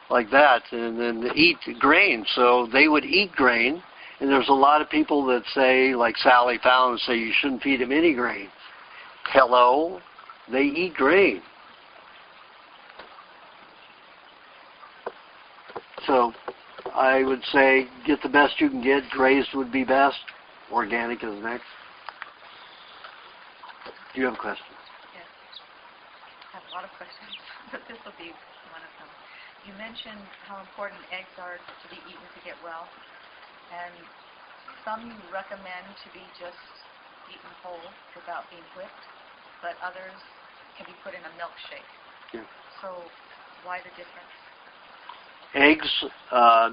like that, and then eat grain. So they would eat grain, and there's a lot of people that say, like Sally Fallon, say you shouldn't feed them any grain. Hello, they eat grain. So I would say get the best you can get. Grazed would be best. Organic is next. Do you have a question?
Yes. I have a lot of questions, but this will be one of them. You mentioned how important eggs are to be eaten to get well, and some you recommend to be just eaten whole without being whipped, but others can be put in a milkshake.
Yeah.
So why the difference?
Eggs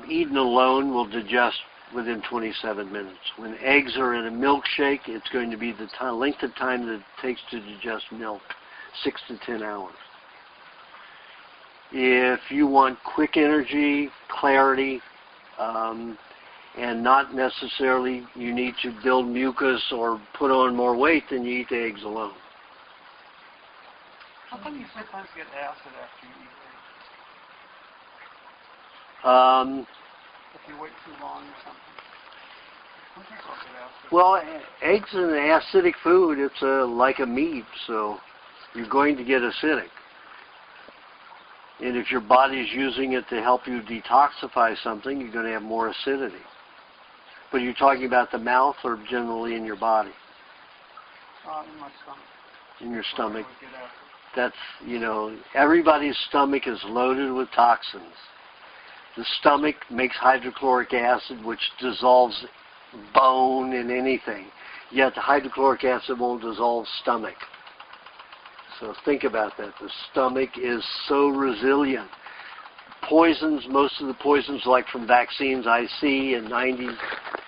eaten alone will digest within 27 minutes. When eggs are in a milkshake, it's going to be the length of time that it takes to digest milk, 6 to 10 hours. If you want quick energy, clarity, and not necessarily you need to build mucus or put on more weight, then you eat the eggs alone.
How come you sometimes get acid after you eat eggs? If you wait too long or something?
Well, eggs is an acidic food. It's like a meat, so you're going to get acidic. And if your body's using it to help you detoxify something, you're going to have more acidity. But you're talking about the mouth or generally in your body?
In my stomach.
In your stomach. That's, everybody's stomach is loaded with toxins. The stomach makes hydrochloric acid, which dissolves bone and anything. Yet the hydrochloric acid won't dissolve stomach. So think about that. The stomach is so resilient. Poisons, most of the poisons, like from vaccines, I see in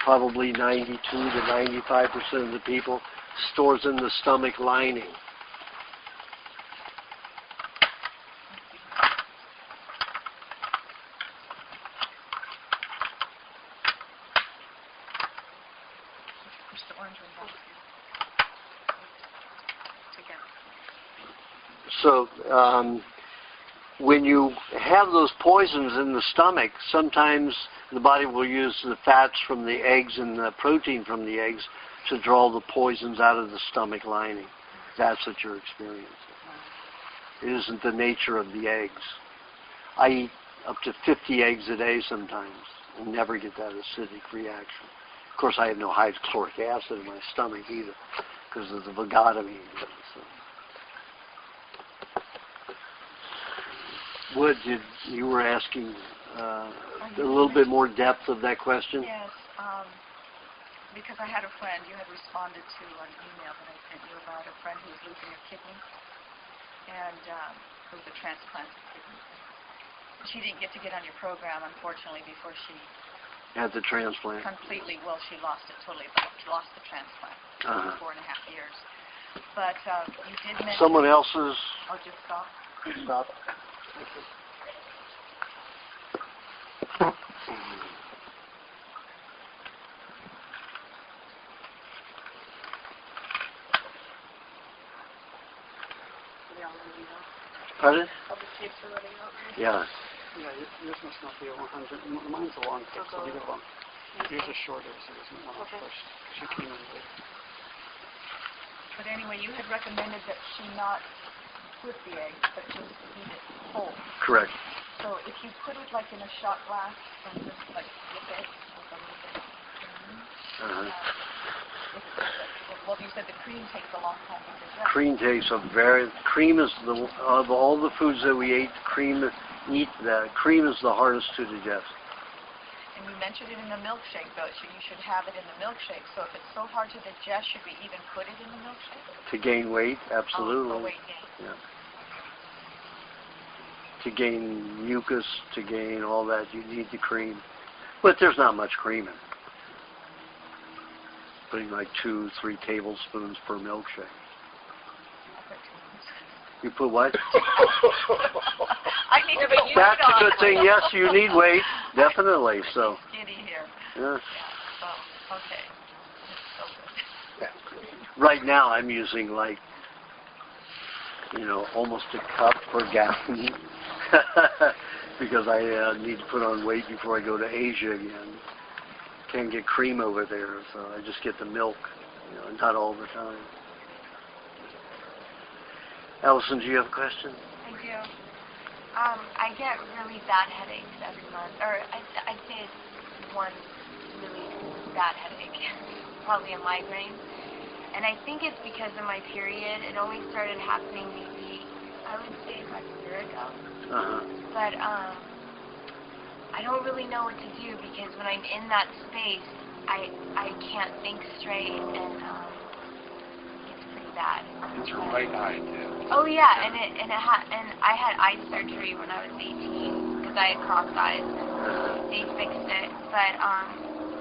probably 92 to 95% of the people, stores in the stomach lining. So when you have those poisons in the stomach, sometimes the body will use the fats from the eggs and the protein from the eggs to draw the poisons out of the stomach lining. That's what you're experiencing. It isn't the nature of the eggs. I eat up to 50 eggs a day sometimes and never get that acidic reaction. Of course, I have no hydrochloric acid in my stomach either because of the vagotamine. So. Wood, you were asking a little bit more depth of that question?
Yes, because I had a friend, you had responded to an email that I sent you about a friend who was losing a kidney, and it was a transplanted kidney. She didn't get to get on your program, unfortunately, before she
had the transplant.
Completely, well, she lost it totally, but she lost the transplant for 4.5 years. But you did mention...
Someone else's...
Oh, just stop.
Stop. Pardon? Yeah.
Yeah, yours must not be a 100. Mine's a long text, so leave it alone. Yours is shorter, so there's no one push. She came in late.
But anyway, you had recommended that she not split the egg, but just eat it whole.
Correct.
So if you put it like in a shot glass and just like dip it with a little bit of cream, well, you said the cream takes a long time to digest.
Cream is of all the foods that we ate, cream is the hardest to digest.
And you mentioned it in the milkshake, though, so you should have it in the milkshake. So if it's so hard to digest, should we even put it in the milkshake?
To gain weight, absolutely.
Oh, weight gain.
Yeah. To gain mucus, to gain all that, you need the cream. But there's not much cream in it. Putting like 2-3 tablespoons per milkshake. You put what?
I need to put
That's a good thing. Yes, you need weight, definitely. So.
Skinny here.
Yes.
Yeah. Oh, okay. So good.
Right now, I'm using almost a cup per gallon because I need to put on weight before I go to Asia again. Can't get cream over there, so I just get the milk. Not all the time. Allison, do you have a question?
I do. I get really bad headaches every month, or I'd say it's one really bad headache, probably a migraine. And I think it's because of my period. It only started happening maybe, I would say about a year ago.
Uh-huh.
But I don't really know what to do because when I'm in that space, I can't think straight, and it's pretty bad.
It's your right eye, too.
Oh yeah, and I had eye surgery when I was 18 because I had crossed eyes, and they fixed it. But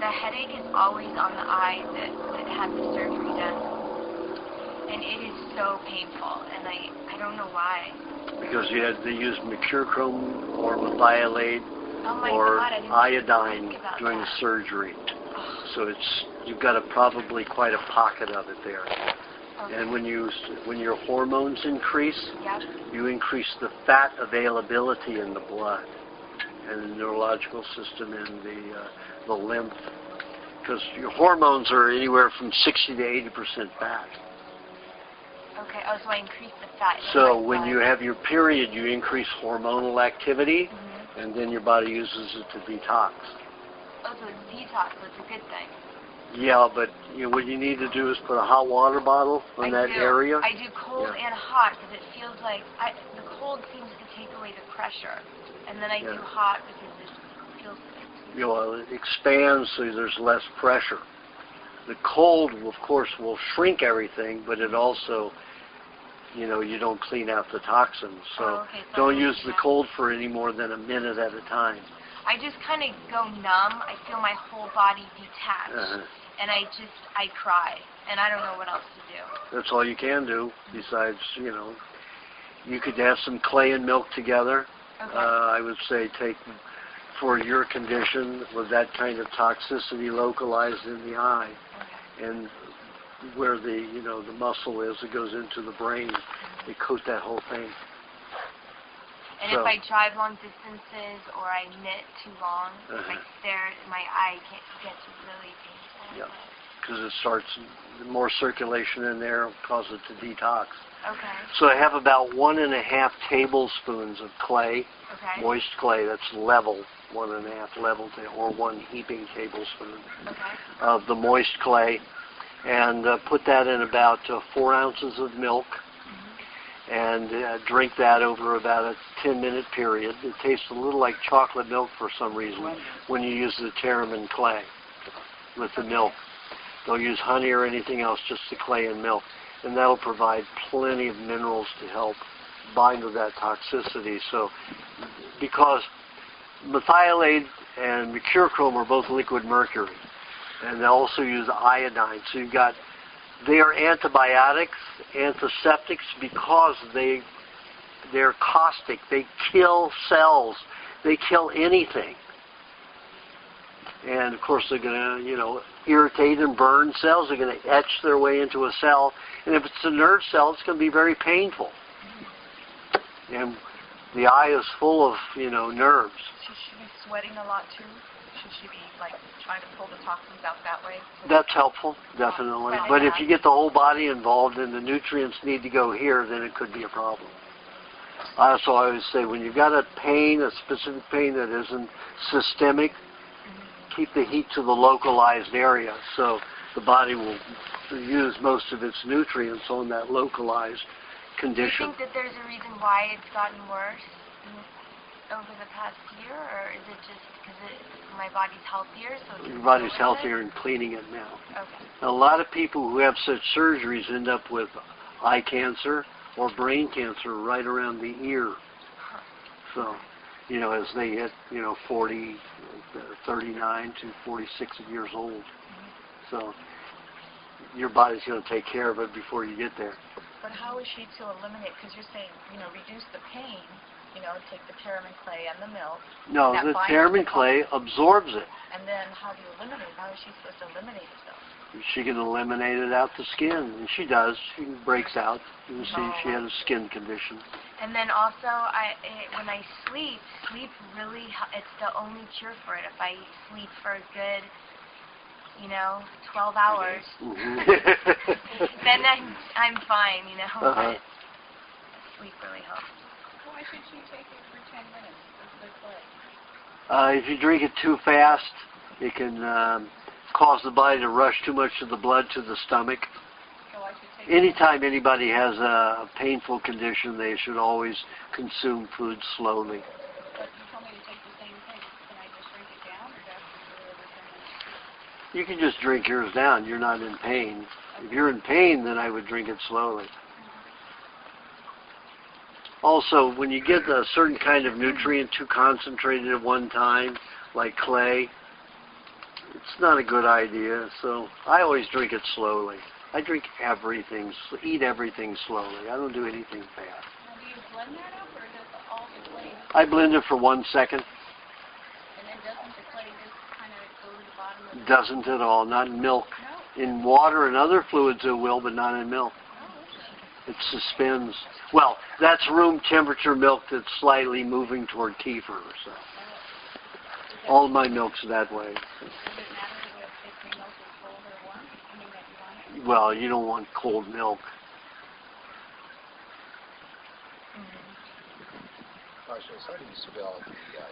the headache is always on the eye that had the surgery done, and it is so painful, and I don't know why.
Because they used mercurochrome or methylate or
God,
iodine during
that.
the surgery. So you've got probably quite a pocket of it there.
Okay.
And when your hormones increase,
yep.
you increase the fat availability in the blood and the neurological system and the lymph. Because your hormones are anywhere from 60 to 80% fat.
Okay, so I increase the fat.
So when you have your period, you increase hormonal activity,
mm-hmm.
and then your body uses it to detox.
Oh, so it's detox, so it's a good thing.
Yeah, but what you need to do is put a hot water bottle on that area.
I do cold and hot because it feels like the cold seems to take away the pressure, and then I do hot because it feels.
It expands so there's less pressure. The cold, of course, will shrink everything, but it also, you don't clean out the toxins. So don't use the cold for any more than a minute at a time.
I just kind of go numb. I feel my whole body detached, and I cry, and I don't know what else to do.
That's all you can do. Besides, you could have some clay and milk together.
Okay.
I would say take, for your condition, with that kind of toxicity localized in the eye, and where the muscle is, it goes into the brain. They coat that whole thing.
And if I drive long distances or I knit too long, if I stare, my eye gets really painful.
Yeah, because it starts, more circulation in there causes it to detox.
Okay.
So I have about 1.5 tablespoons of clay, moist clay, that's level, 1.5 level, or 1 heaping tablespoon of the moist clay, and put that in about 4 ounces of milk, and drink that over about a 10-minute period. It tastes a little like chocolate milk for some reason when you use the Terramin clay with the milk. Don't use honey or anything else, just the clay and milk. And that'll provide plenty of minerals to help bind with that toxicity. So, because methylate and mercurochrome are both liquid mercury, and they also use iodine. So they are antibiotics, antiseptics, because they're caustic. They kill cells. They kill anything. And of course they're going to, irritate and burn cells. They're going to etch their way into a cell. And if it's a nerve cell, it's going to be very painful. And the eye is full of, nerves.
Should she be sweating a lot too? Should she be trying to pull the toxins out that way?
That's helpful, definitely. But if you get the whole body involved and the nutrients need to go here, then it could be a problem. So I would say when you've got a pain, a specific pain that isn't systemic, keep the heat to the localized area. So the body will use most of its nutrients on that localized condition.
Do you think that there's a reason why it's gotten worse over the past year, or is it just because my body's healthier? So
Your body's healthier and cleaning it now.
Okay.
A lot of people who have such surgeries end up with eye cancer or brain cancer right around the ear. So, as they hit, 40, 39 to 46 years old. So your body's going to take care of it before you get there.
But how is she to eliminate, because you're saying, reduce the pain, take the pterin clay and the milk.
No, the pterin clay absorbs it.
And then how do you eliminate it? How is she supposed to eliminate it, though?
She can eliminate it out the skin, and she does. She breaks out. You can see she had a skin condition.
And then also, when I sleep really, it's the only cure for it. If I sleep for a good, 12 hours, then I'm fine, but sleep really helps.
Why should she take it for 10 minutes of the clay?
If you drink it too fast, it can cause the body to rush too much of the blood to the stomach.
So I should take
Anytime anybody has a painful condition, they should always consume food slowly.
But you told me to take the same thing. Can I just drink it down, or do I have to do it every 10 minutes?
You can just drink yours down. You're not in pain. If you're in pain, then I would drink it slowly. Also, when you get a certain kind of nutrient too concentrated at one time, like clay, it's not a good idea. So I always drink it slowly. I drink everything, eat everything slowly. I don't do anything fast.
Now, do you blend that up, or is it all the clay?
I blend it for 1 second.
And then doesn't the clay just kind of go to the bottom of the...
Doesn't at all. Not in milk.
No.
In water and other fluids it will, but not in milk. It suspends. Well, that's room temperature milk that's slightly moving toward kefir. So all of my milk's that way.
Does it matter if the milk is cold or warm? I mean, that you want it?
Well, you don't want cold milk.
Aajonus, how do you spell the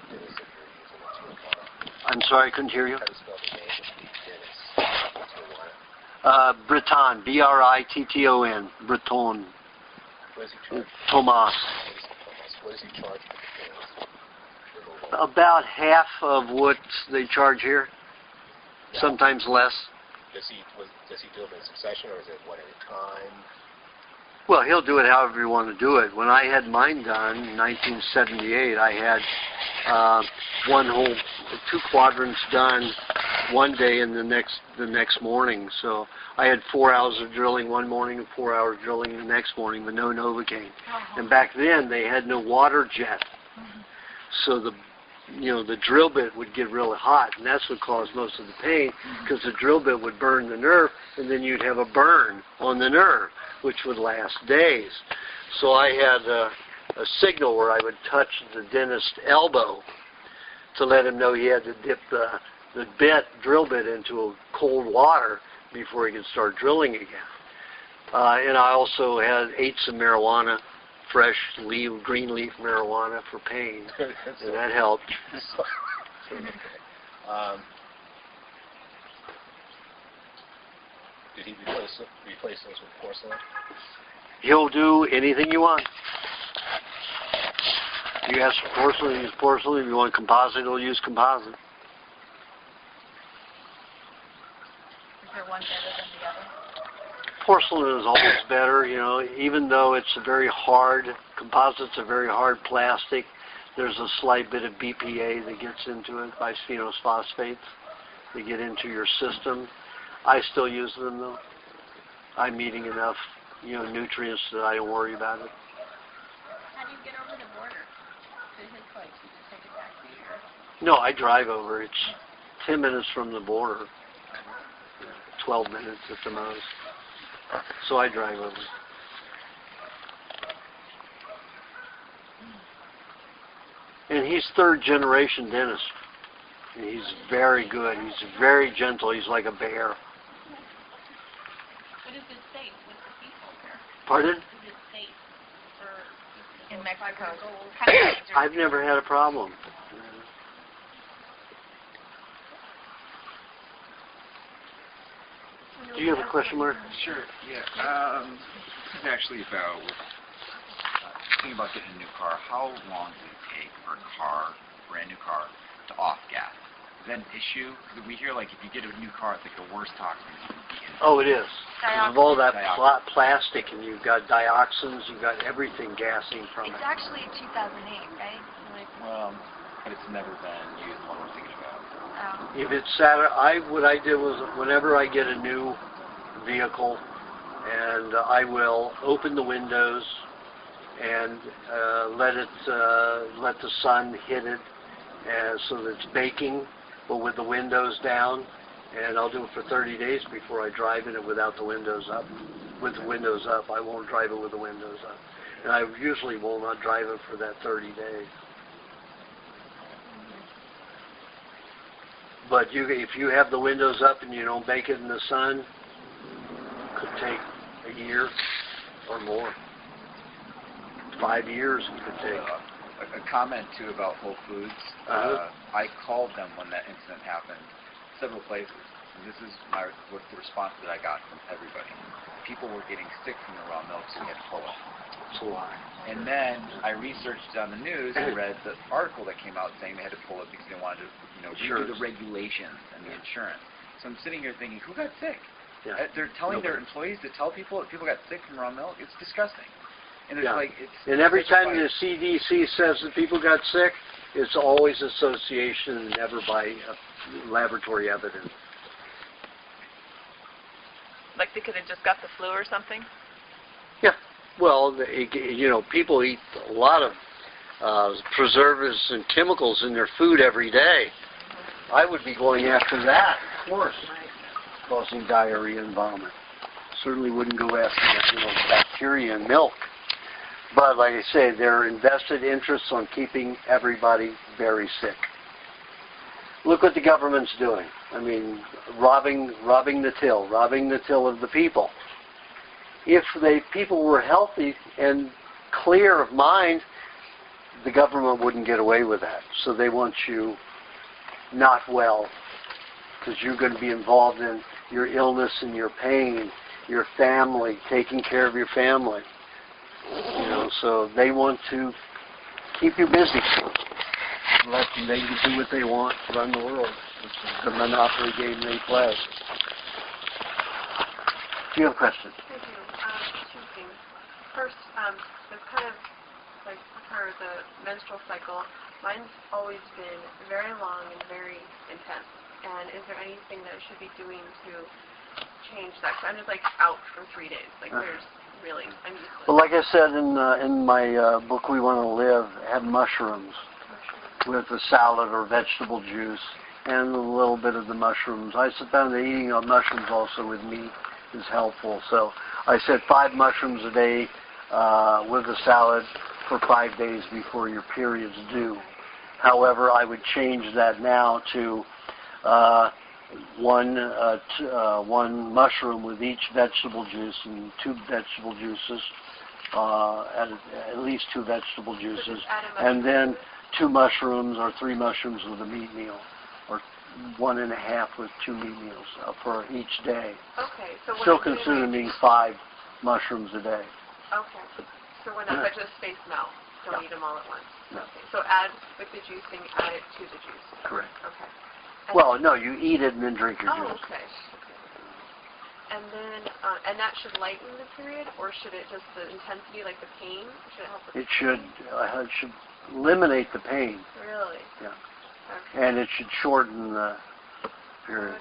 dentist that you're using in Tijuana?
I'm sorry, I couldn't hear you.
How do you spell the name of the dentist in Tijuana?
Breton, B-R-I-T-T-O-N, Breton.
What does he charge?
Tomas.
What does he charge for the dentist?
About half of what they charge here, sometimes less.
Does he do them in succession, or is it one at a time?
Well, he'll do it however you want to do it. When I had mine done in 1978, I had 2 quadrants done one day and the next morning. So I had 4 hours of drilling one morning and 4 hours drilling the next morning with no Novocaine. And back then they had no water jet, so the drill bit would get really hot, and that's what caused most of the pain, because the drill bit would burn the nerve, and then you'd have a burn on the nerve, which would last days. So I had a signal where I would touch the dentist's elbow to let him know he had to dip the drill bit into cold water before he could start drilling again. And I also ate some marijuana, fresh green leaf marijuana for pain, and that helped.
Did he replace those with porcelain?
He'll do anything you want. You ask for porcelain, use porcelain. If you want composite, he'll use composite.
Is there one better than the other?
Porcelain is always better, even though it's a very hard, composite's a very hard plastic. There's a slight bit of BPA that gets into it, bisphenol phosphates. They get into your system. I still use them though. I'm eating enough, nutrients that I don't worry about it.
How do you get over the border to his place? You just take a taxi, or?
No, I drive over. It's 10 minutes from the border. 12 minutes at the most. So I drive over. And he's 3rd generation dentist. And he's very good. He's very gentle. He's like a bear.
But is it safe with the people there?
Pardon?
Is it safe for in Mexico. Kind of
I've never had a problem. Do you have a question, Mark?
Sure, yeah. This is actually about thinking about getting a new car. How long does it take for a car, brand new car, to off gas? Is that an issue? Because we hear like if you get a new car, it's like the worst toxins you can be in.
Oh, it is. Of all that
Dioxin.
plastic, and you've got dioxins, you've got everything gassing from
It's
it.
actually 2008, right? Like,
But it's never been used. What we're thinking about.
If it's what I did was whenever I get a new vehicle, and I will open the windows and let the sun hit it, so that it's baking, but with the windows down. And I'll do it for 30 days before I drive in it without the windows up. With the windows up, I won't drive it with the windows up. And I usually will not drive it for that 30 days. But if you have the windows up and you don't bake it in the sun, it could take a year or more. 5 years it could take.
A comment too about Whole Foods. I called them when that incident happened, several places, and this is what the response that I got from everybody. People were getting sick from the raw milk, so we had to pull it.
It's a lie.
And then I researched on the news and read the article that came out saying they had to pull it because they wanted to, redo the regulations and the insurance. So I'm sitting here thinking, who got sick?
Yeah.
They're telling their employees to tell people that people got sick from raw milk. It's disgusting. And it's
and every time the CDC says that people got sick, it's always association and never by laboratory evidence.
Like they could have just got the flu or something?
Yeah. Well, people eat a lot of preservatives and chemicals in their food every day. I would be going after that, of course, causing diarrhea and vomit. Certainly wouldn't go after bacteria in milk. But like I say, there are invested interests on keeping everybody very sick. Look what the government's doing. I mean, robbing the till of the people. If people were healthy and clear of mind, the government wouldn't get away with that. So they want you not well, because you're going to be involved in your illness and your pain, your family, taking care of your family. So they want to keep you busy. Let them do what they want, run the world. It's the monopoly game they play. Do you have a question?
I do. Two things. First, it's kind of like for the menstrual cycle. Mine's always been very long and very intense. And is there anything that I should be doing to change that? Because I'm just out for 3 days. There's really, I'm useless.
Well, like I said in my book, We Want to Live, have mushrooms with a salad or vegetable juice and a little bit of the mushrooms. I found that eating mushrooms also with meat is helpful. So I said 5 mushrooms a day with a salad for 5 days before your period's due. However, I would change that now to one mushroom with each vegetable juice and 2 vegetable juices, at least 2 vegetable juices, and then 2 mushrooms or 3 mushrooms with a meat meal, or 1.5 with 2 meat meals for each day.
Okay. So
still consuming 5 mushrooms a day.
Okay. So when I just space them out, don't eat them all at once.
No.
Okay. So add with the juicing, add it to the juice.
Correct.
Okay.
Well, no, you eat it and then drink your juice.
Okay. And then, and that should lighten the period, or should it just the intensity, like the pain? Should it help with
It should eliminate the pain.
Really?
Yeah.
Okay.
And it should shorten the period.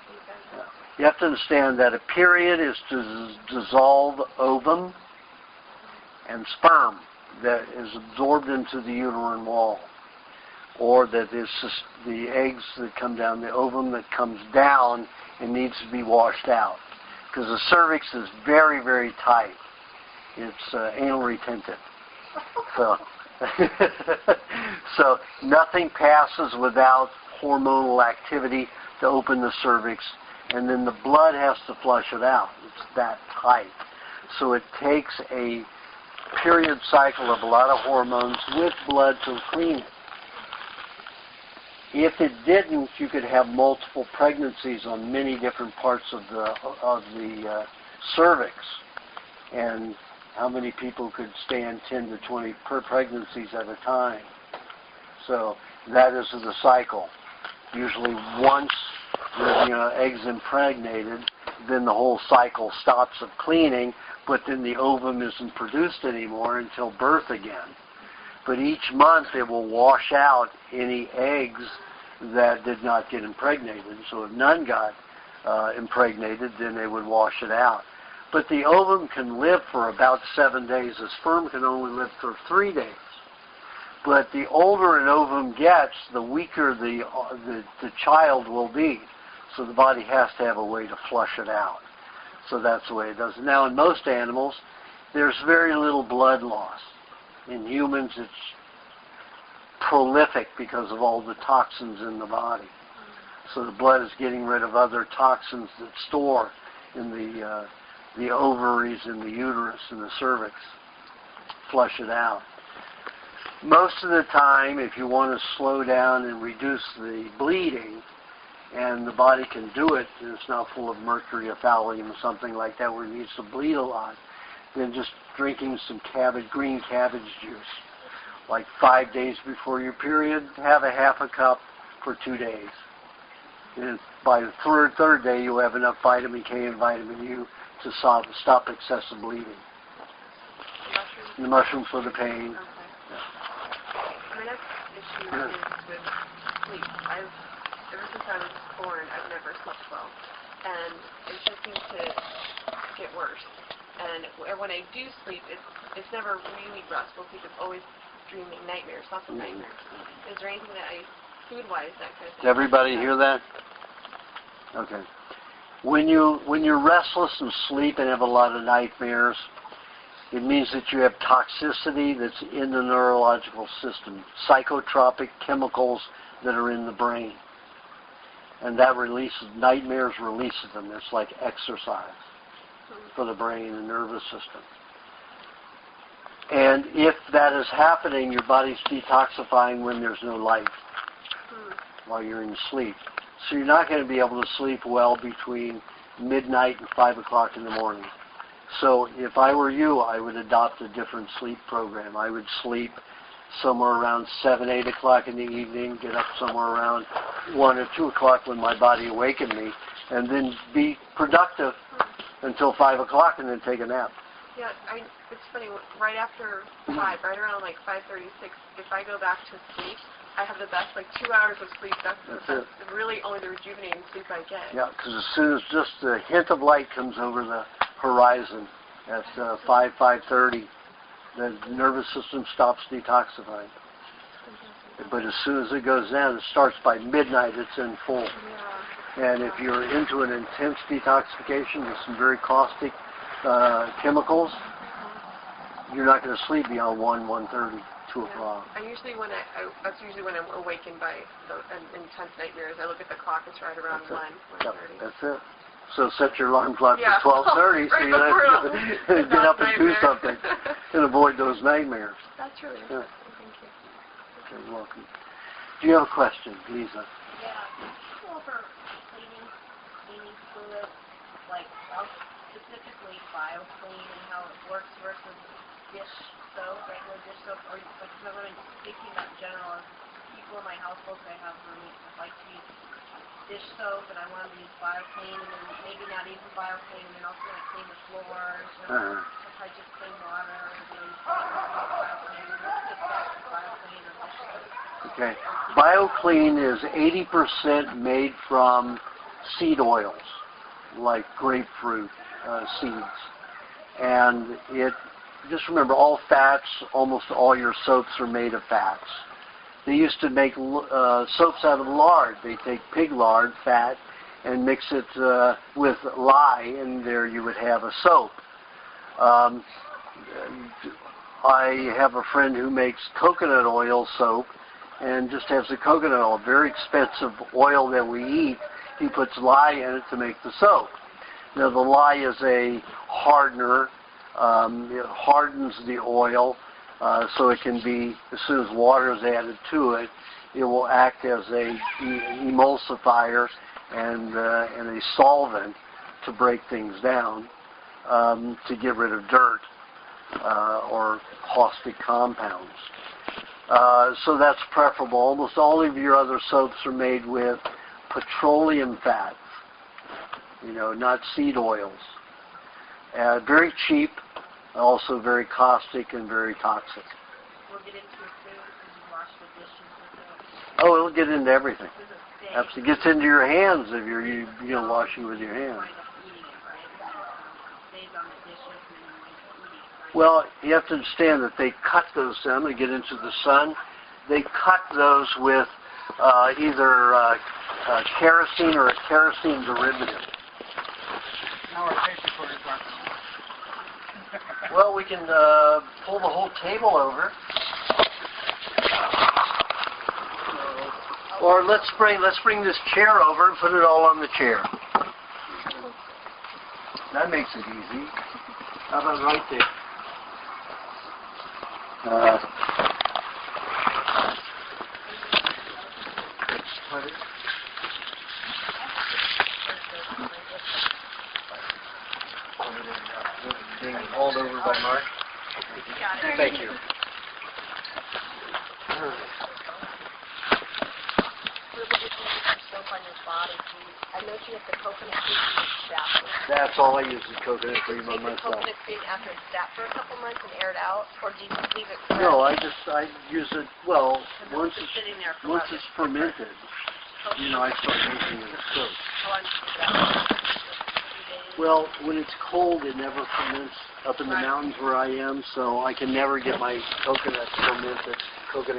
Yeah. You have to understand that a period is to dissolve ovum and sperm that is absorbed into the uterine wall, or that is the eggs that come down, the ovum that comes down and needs to be washed out. Because the cervix is very, very tight. It's anal retentive. So nothing passes without hormonal activity to open the cervix, and then the blood has to flush it out. It's that tight. So it takes a period cycle of a lot of hormones with blood to clean it. If it didn't, you could have multiple pregnancies on many different parts of the cervix. And how many people could stand 10 to 20 pregnancies at a time? So that is the cycle. Usually once the egg's impregnated, then the whole cycle stops of cleaning, but then the ovum isn't produced anymore until birth again. But each month it will wash out any eggs that did not get impregnated. So if none got impregnated, then they would wash it out. But the ovum can live for about 7 days. The sperm can only live for 3 days. But the older an ovum gets, the weaker the child will be. So the body has to have a way to flush it out. So that's the way it does it. Now, in most animals, there's very little blood loss. In humans, it's prolific because of all the toxins in the body. So the blood is getting rid of other toxins that store in the ovaries and the uterus and the cervix. Flush it out. Most of the time, if you want to slow down and reduce the bleeding, and the body can do it, and it's not full of mercury or thallium or something like that where it needs to bleed a lot, then just drinking some green cabbage juice. Like 5 days before your period, have a half a cup for 2 days. And by the third day, you'll have enough vitamin K and vitamin U to stop excessive bleeding. The mushrooms for the pain.
My next issue is with sleep. Ever since I was born, I've never slept well. And it just seems to get worse. And when I do sleep, it's never really restful sleep. It's always dreaming nightmares, lots of nightmares. Is there anything that food-wise, that kind of thing?
Does everybody hear that? Okay. When you're restless and sleep and have a lot of nightmares, it means that you have toxicity that's in the neurological system, psychotropic chemicals that are in the brain. And that nightmares releases them. It's like exercise for the brain and nervous system. And if that is happening, your body's detoxifying when there's no light while you're in sleep. So you're not going to be able to sleep well between midnight and 5 o'clock in the morning. So if I were you, I would adopt a different sleep program. I would sleep somewhere around 7, 8 o'clock in the evening, get up somewhere around 1 or 2 o'clock when my body awakened me, and then be productive until 5 o'clock and then take a nap.
Yeah, it's funny, right after 5, right around like 5:36, if I go back to sleep, I have the best, 2 hours of sleep. That's really only the rejuvenating sleep I get.
Yeah, because as soon as just a hint of light comes over the horizon at 5:30, the nervous system stops detoxifying. But as soon as it goes down, it starts by midnight, it's in full. And if you're into an intense detoxification with some very caustic chemicals, you're not going to sleep beyond 1:30, 2 o'clock.
That's usually when I'm awakened by the intense nightmares. I look at the clock, it's right around 1:30.
Yep, that's it. So set your alarm clock for 12:30 so you don't have to get up and do something and avoid those nightmares.
That's really interesting. Thank you.
Okay, you're welcome. Do you have a question, Lisa?
Yeah. Can you go over cleaning fluids, specifically BioClean and how it works versus dish soap, regular dish soap, or because I'm thinking about general people in my household that like to use dish soap, and I want to use BioClean, and then maybe not even BioClean, and then also want to clean the floors, or if I just clean water, and then BioClean, what's the best BioClean or dish soap?
Okay. BioClean is 80% made from seed oils, like grapefruit seeds. And just remember, all fats, almost all your soaps are made of fats. They used to make soaps out of lard. They take pig lard, fat, and mix it with lye, and there you would have a soap. I have a friend who makes coconut oil soap and just has the coconut oil, very expensive oil that we eat. He puts lye in it to make the soap. Now, the lye is a hardener It hardens the oil, so it can be, as soon as water is added to it, it will act as a emulsifier and a solvent to break things down, to get rid of dirt or caustic compounds. So that's preferable. Almost all of your other soaps are made with petroleum fats, not seed oils. Very cheap, also very caustic and very toxic.
We'll get into your food and you wash the dishes with it.
Oh, it'll get into everything. It gets into your hands if you're washing with your hands. Well, you have to understand that they cut those down. They get into the sun. They cut those with either kerosene or a kerosene derivative.
Now our tape recorders aren't.
Well, we can pull the whole table over. Or let's bring this chair over and put it all on the chair. That makes it easy. How about right there? Being hauled over by Mark. Thank you.
I know you have the coconut cream sap.
That's all I use is coconut cream on
Take the
myself.
coconut cream after it's sat for a couple months and air it out, or do you just leave it fresh?
No, I use it, well, once
It's sitting there for
it's fermented, I start using it as soap.
Oh, I'm just about 2 days.
Well, when it's cold, it never ferments up in the mountains where I am, so I can never get my coconut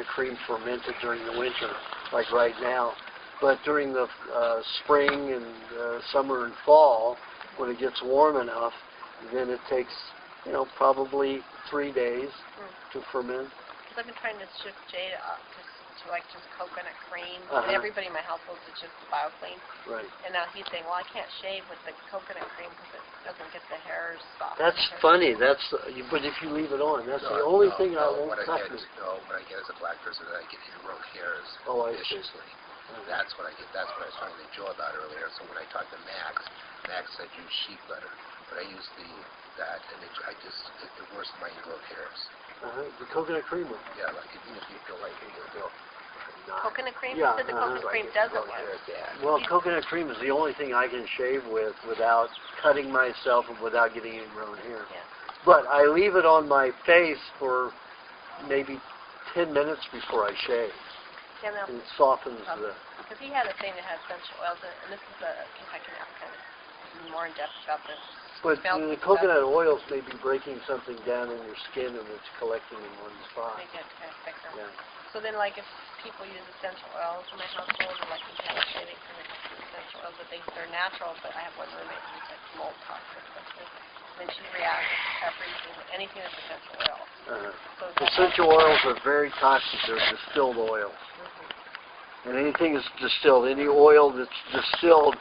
cream fermented during the winter, like right now. But during the spring and summer and fall, when it gets warm enough, then it takes, probably 3 days to ferment.
Because I've been trying to shift Jade up to like just coconut cream, and everybody in my household is just BioClean.
Right.
And now he's saying, well, I can't shave with the coconut cream because it doesn't get the hairs soft.
That's funny. But if you leave it on, that's the only thing I won't touch.
What I get as a black person is I get ingrown hairs viciously. That's what I get. That's what I was trying to enjoy about earlier. So when I talked to Max said use sheep butter, but I use that, and it worsens my ingrown hairs.
The coconut cream one.
Yeah, like even if you feel like you'll
Coconut cream?
Yeah,
You said the coconut cream doesn't work.
Well, coconut cream is the only thing I can shave with without cutting myself and without getting ingrown hair.
Yeah.
But I leave it on my face for maybe 10 minutes before I shave.
Yeah, no.
And it softens the...
Because he had a thing that had essential oils in it, and this is a Kentucky African. More in depth about this.
But the coconut oils may be breaking something down in your skin and it's collecting in one spot.
They get kind of thicker.
Yeah.
So then, like, if people use essential oils in my household, or like in California, they kind of use essential oils, but they're natural. But I have one roommate who's like mold toxic, especially. And she reacts to anything that's essential oil. So
essential oils are very toxic. They're distilled oils. And anything is distilled, any oil that's distilled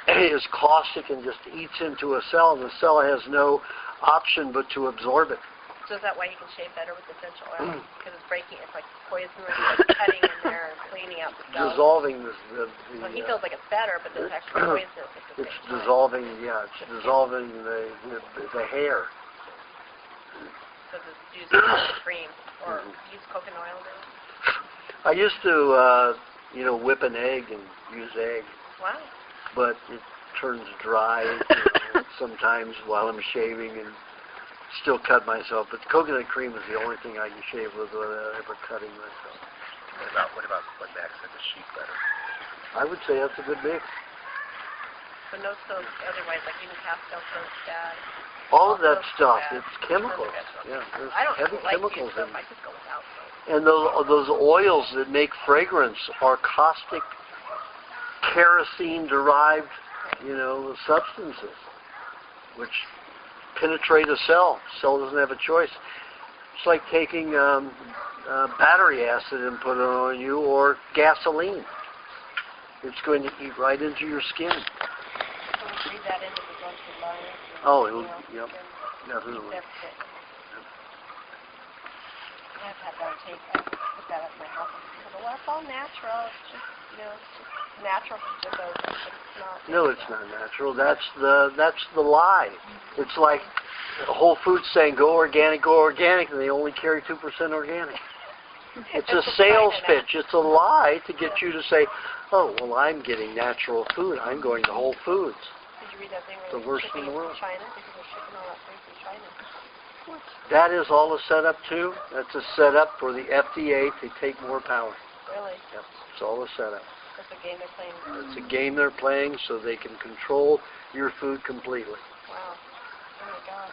is caustic and just eats into a cell, and the cell has no option but to absorb it.
So is that why you can shave better with essential oil? Because it's breaking, it's like poison, like cutting in there and cleaning out the cells.
Dissolving the
well, he feels like it's better, but it's actually poisonous at the
it's
same time.
dissolving, it's dissolving the hair.
So just use coconut cream or use coconut oil.
I used to, whip an egg and use egg.
Wow.
But it turns dry sometimes while I'm shaving and still cut myself. But coconut cream is the only thing I can shave with without ever cutting myself.
What about what Max said, the sheep butter?
I would say that's a good mix.
But no soap otherwise, like even pastel soap, bad.
All of that stuff, it's chemicals. Yeah, there's
I don't
heavy
like
chemicals in
soap.
it.
I just go without soap.
And those oils that make fragrance are caustic, kerosene-derived, substances, which penetrate a cell. The cell doesn't have a choice. It's like taking battery acid and put it on you, or gasoline. It's going to eat right into your skin.
So read that into the lunch and learn.
Oh, yep. Definitely.
That's it. I've had that take. I put that up in my house. Well, that's all natural. It's just, it's just natural from Jimbo. It's not.
No, it's not natural. That's the lie. It's like Whole Foods saying go organic, and they only carry 2% organic. It's a sales pitch. It's a lie to get you to say, oh, well, I'm getting natural food. I'm going to Whole Foods.
Did you read that thing
The
where
worst
they're
in
shipping
the world.
it from China? Because they're shipping all that thing from China.
That is all a setup too. That's a setup for the FDA to take more power.
Really?
Yep. It's all a setup.
That's a game they're playing.
It's a game they're playing so they can control your food completely.
Wow. Oh my God.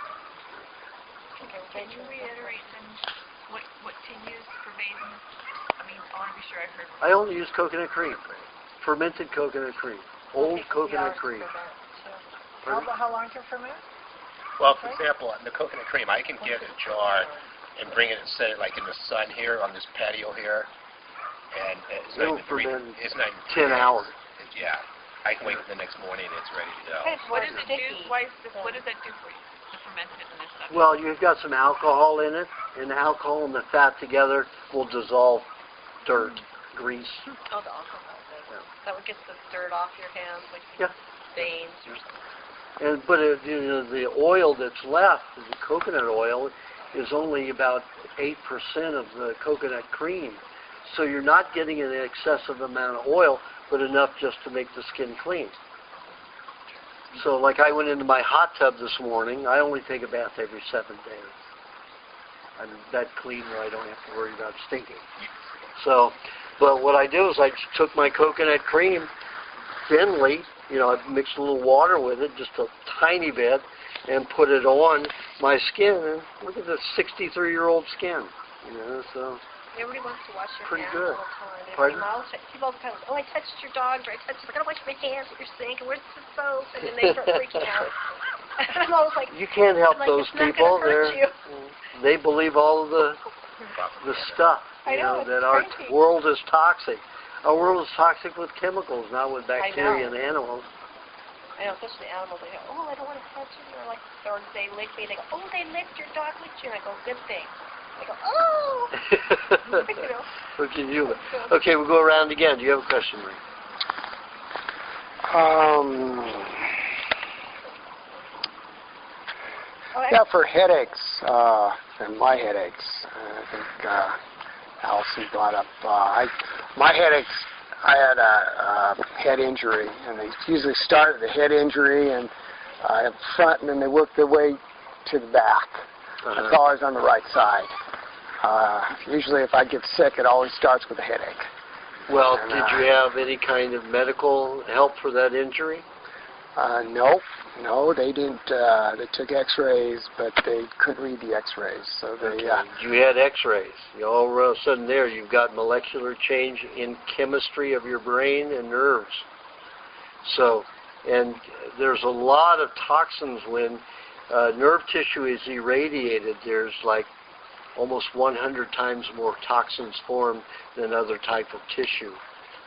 Okay,
Can you reiterate then what to use for bathing? I mean, I want to be sure I heard.
I only use coconut cream. Fermented coconut cream. Old coconut cream.
How long to ferment?
Well, for example, the coconut cream, I can get a jar and bring it and set it like in the sun here on this patio here, and it's not even
10 hours.
Yeah, I can wait the next morning and it's ready to go.
What does it do? What does that do for you? The fermented and this stuff.
Well, you've got some alcohol in it, and the alcohol and the fat together will dissolve dirt, grease.
Oh, the alcohol. That would get the dirt off your hands, like stains or something.
But the oil that's left, the coconut oil, is only about 8% of the coconut cream. So you're not getting an excessive amount of oil, but enough just to make the skin clean. So like I went into my hot tub this morning. I only take a bath every 7 days. I'm that clean where I don't have to worry about stinking. So, but what I do is I took my coconut cream thinly, I mixed a little water with it, just a tiny bit, and put it on my skin. And look at this 63-year-old skin. So
everybody wants to wash your
pretty
hands
good.
all the time.
Pardon?
People all the time, oh, I touched your dog, or I gotta wash my hands at your sink, and where's the soap? And then they start freaking out. And I'm always like,
you can't help those
it's not
people.
gonna hurt you.
They believe all of the stuff.
I know, it's
that our
crazy.
world is toxic. Our world is toxic with chemicals, not with bacteria and animals.
I know, especially animals. They go, oh, I don't want to touch it. Or they lick me. They go, oh, they licked your dog, licked you. And I go, good thing. They go, oh.
Look at you. Okay, we'll go around again. Do you have a question, Marie?
Yeah, for headaches, and my headaches, I think Allison brought up, my headaches, I had a head injury, and they usually start at the head injury and up front, and then they work their way to the back. It's always on the right side. Usually if I get sick, it always starts with a headache.
Well, did you have any kind of medical help for that injury?
No, they didn't. They took X-rays, but they couldn't read the X-rays. So they.
You had X-rays. All of a sudden, there you've got molecular change in chemistry of your brain and nerves. So, and there's a lot of toxins when nerve tissue is irradiated. There's like almost 100 times more toxins formed than other type of tissue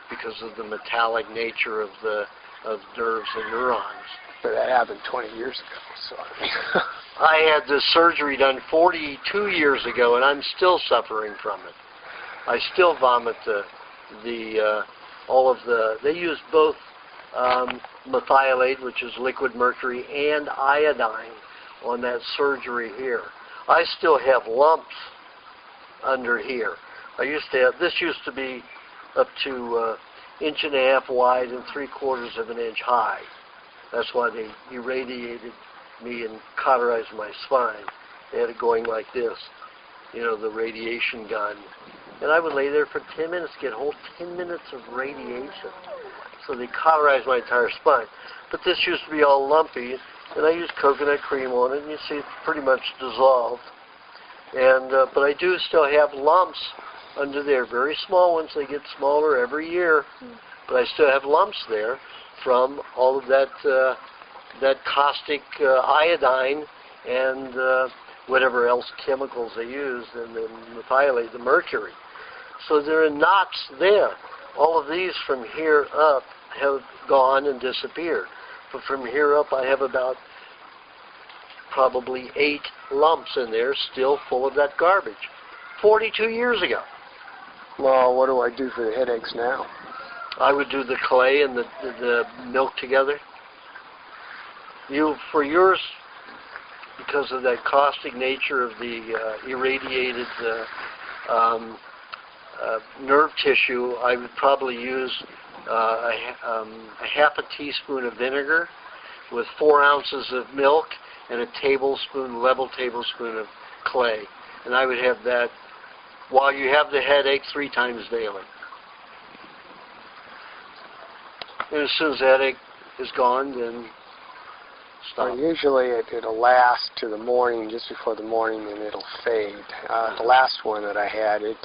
because of the metallic nature of nerves and neurons.
But that happened 20 years ago. So
I had this surgery done 42 years ago, and I'm still suffering from it. I still vomit all of the. They use both methylate, which is liquid mercury, and iodine on that surgery here. I still have lumps under here. This used to be up to inch and a half wide and 3/4 of an inch high. That's why they irradiated me and cauterized my spine. They had it going like this, the radiation gun. And I would lay there for 10 minutes, get a whole 10 minutes of radiation. So they cauterized my entire spine. But this used to be all lumpy, and I used coconut cream on it, and you see it's pretty much dissolved. And but I do still have lumps under there, very small ones. They get smaller every year, but I still have lumps there from all of that caustic iodine and whatever else chemicals they used, and then methylate, the mercury. So there are knots there. All of these from here up have gone and disappeared. But from here up, I have about probably 8 lumps in there still full of that garbage. 42 years ago.
Well, what do I do for the headaches now?
I would do the clay and the milk together. For yours, because of that caustic nature of the irradiated nerve tissue, I would probably use a half a teaspoon of vinegar with 4 ounces of milk and a level tablespoon of clay. And I would have that while you have the headache 3 times daily. And as soon as the headache is gone, then stop.
Usually it'll last to the morning, just before the morning, and it'll fade. The last one that I had, it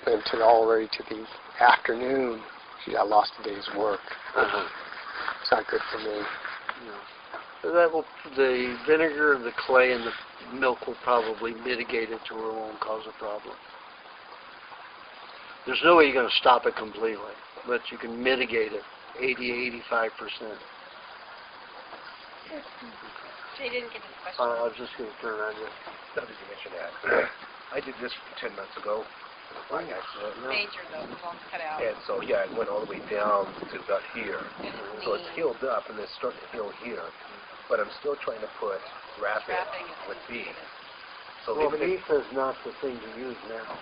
went all the way to the afternoon. Gee, I lost a day's work. It's not good for me.
No. The vinegar, the clay, and the milk will probably mitigate it to where it won't cause a problem. There's no way you're going to stop it completely, but you can mitigate it 80-85%.
So you didn't get this question.
I was just going to turn around here.
Now that you mention that, I did this 10 months ago. By accident.
Major though, the bone's cut out.
And so, yeah, it went all the way down to about here. So it's healed up, and it's starting to heal here. But I'm still trying to put wrapping with beef. So
well, beef is not the thing to use now.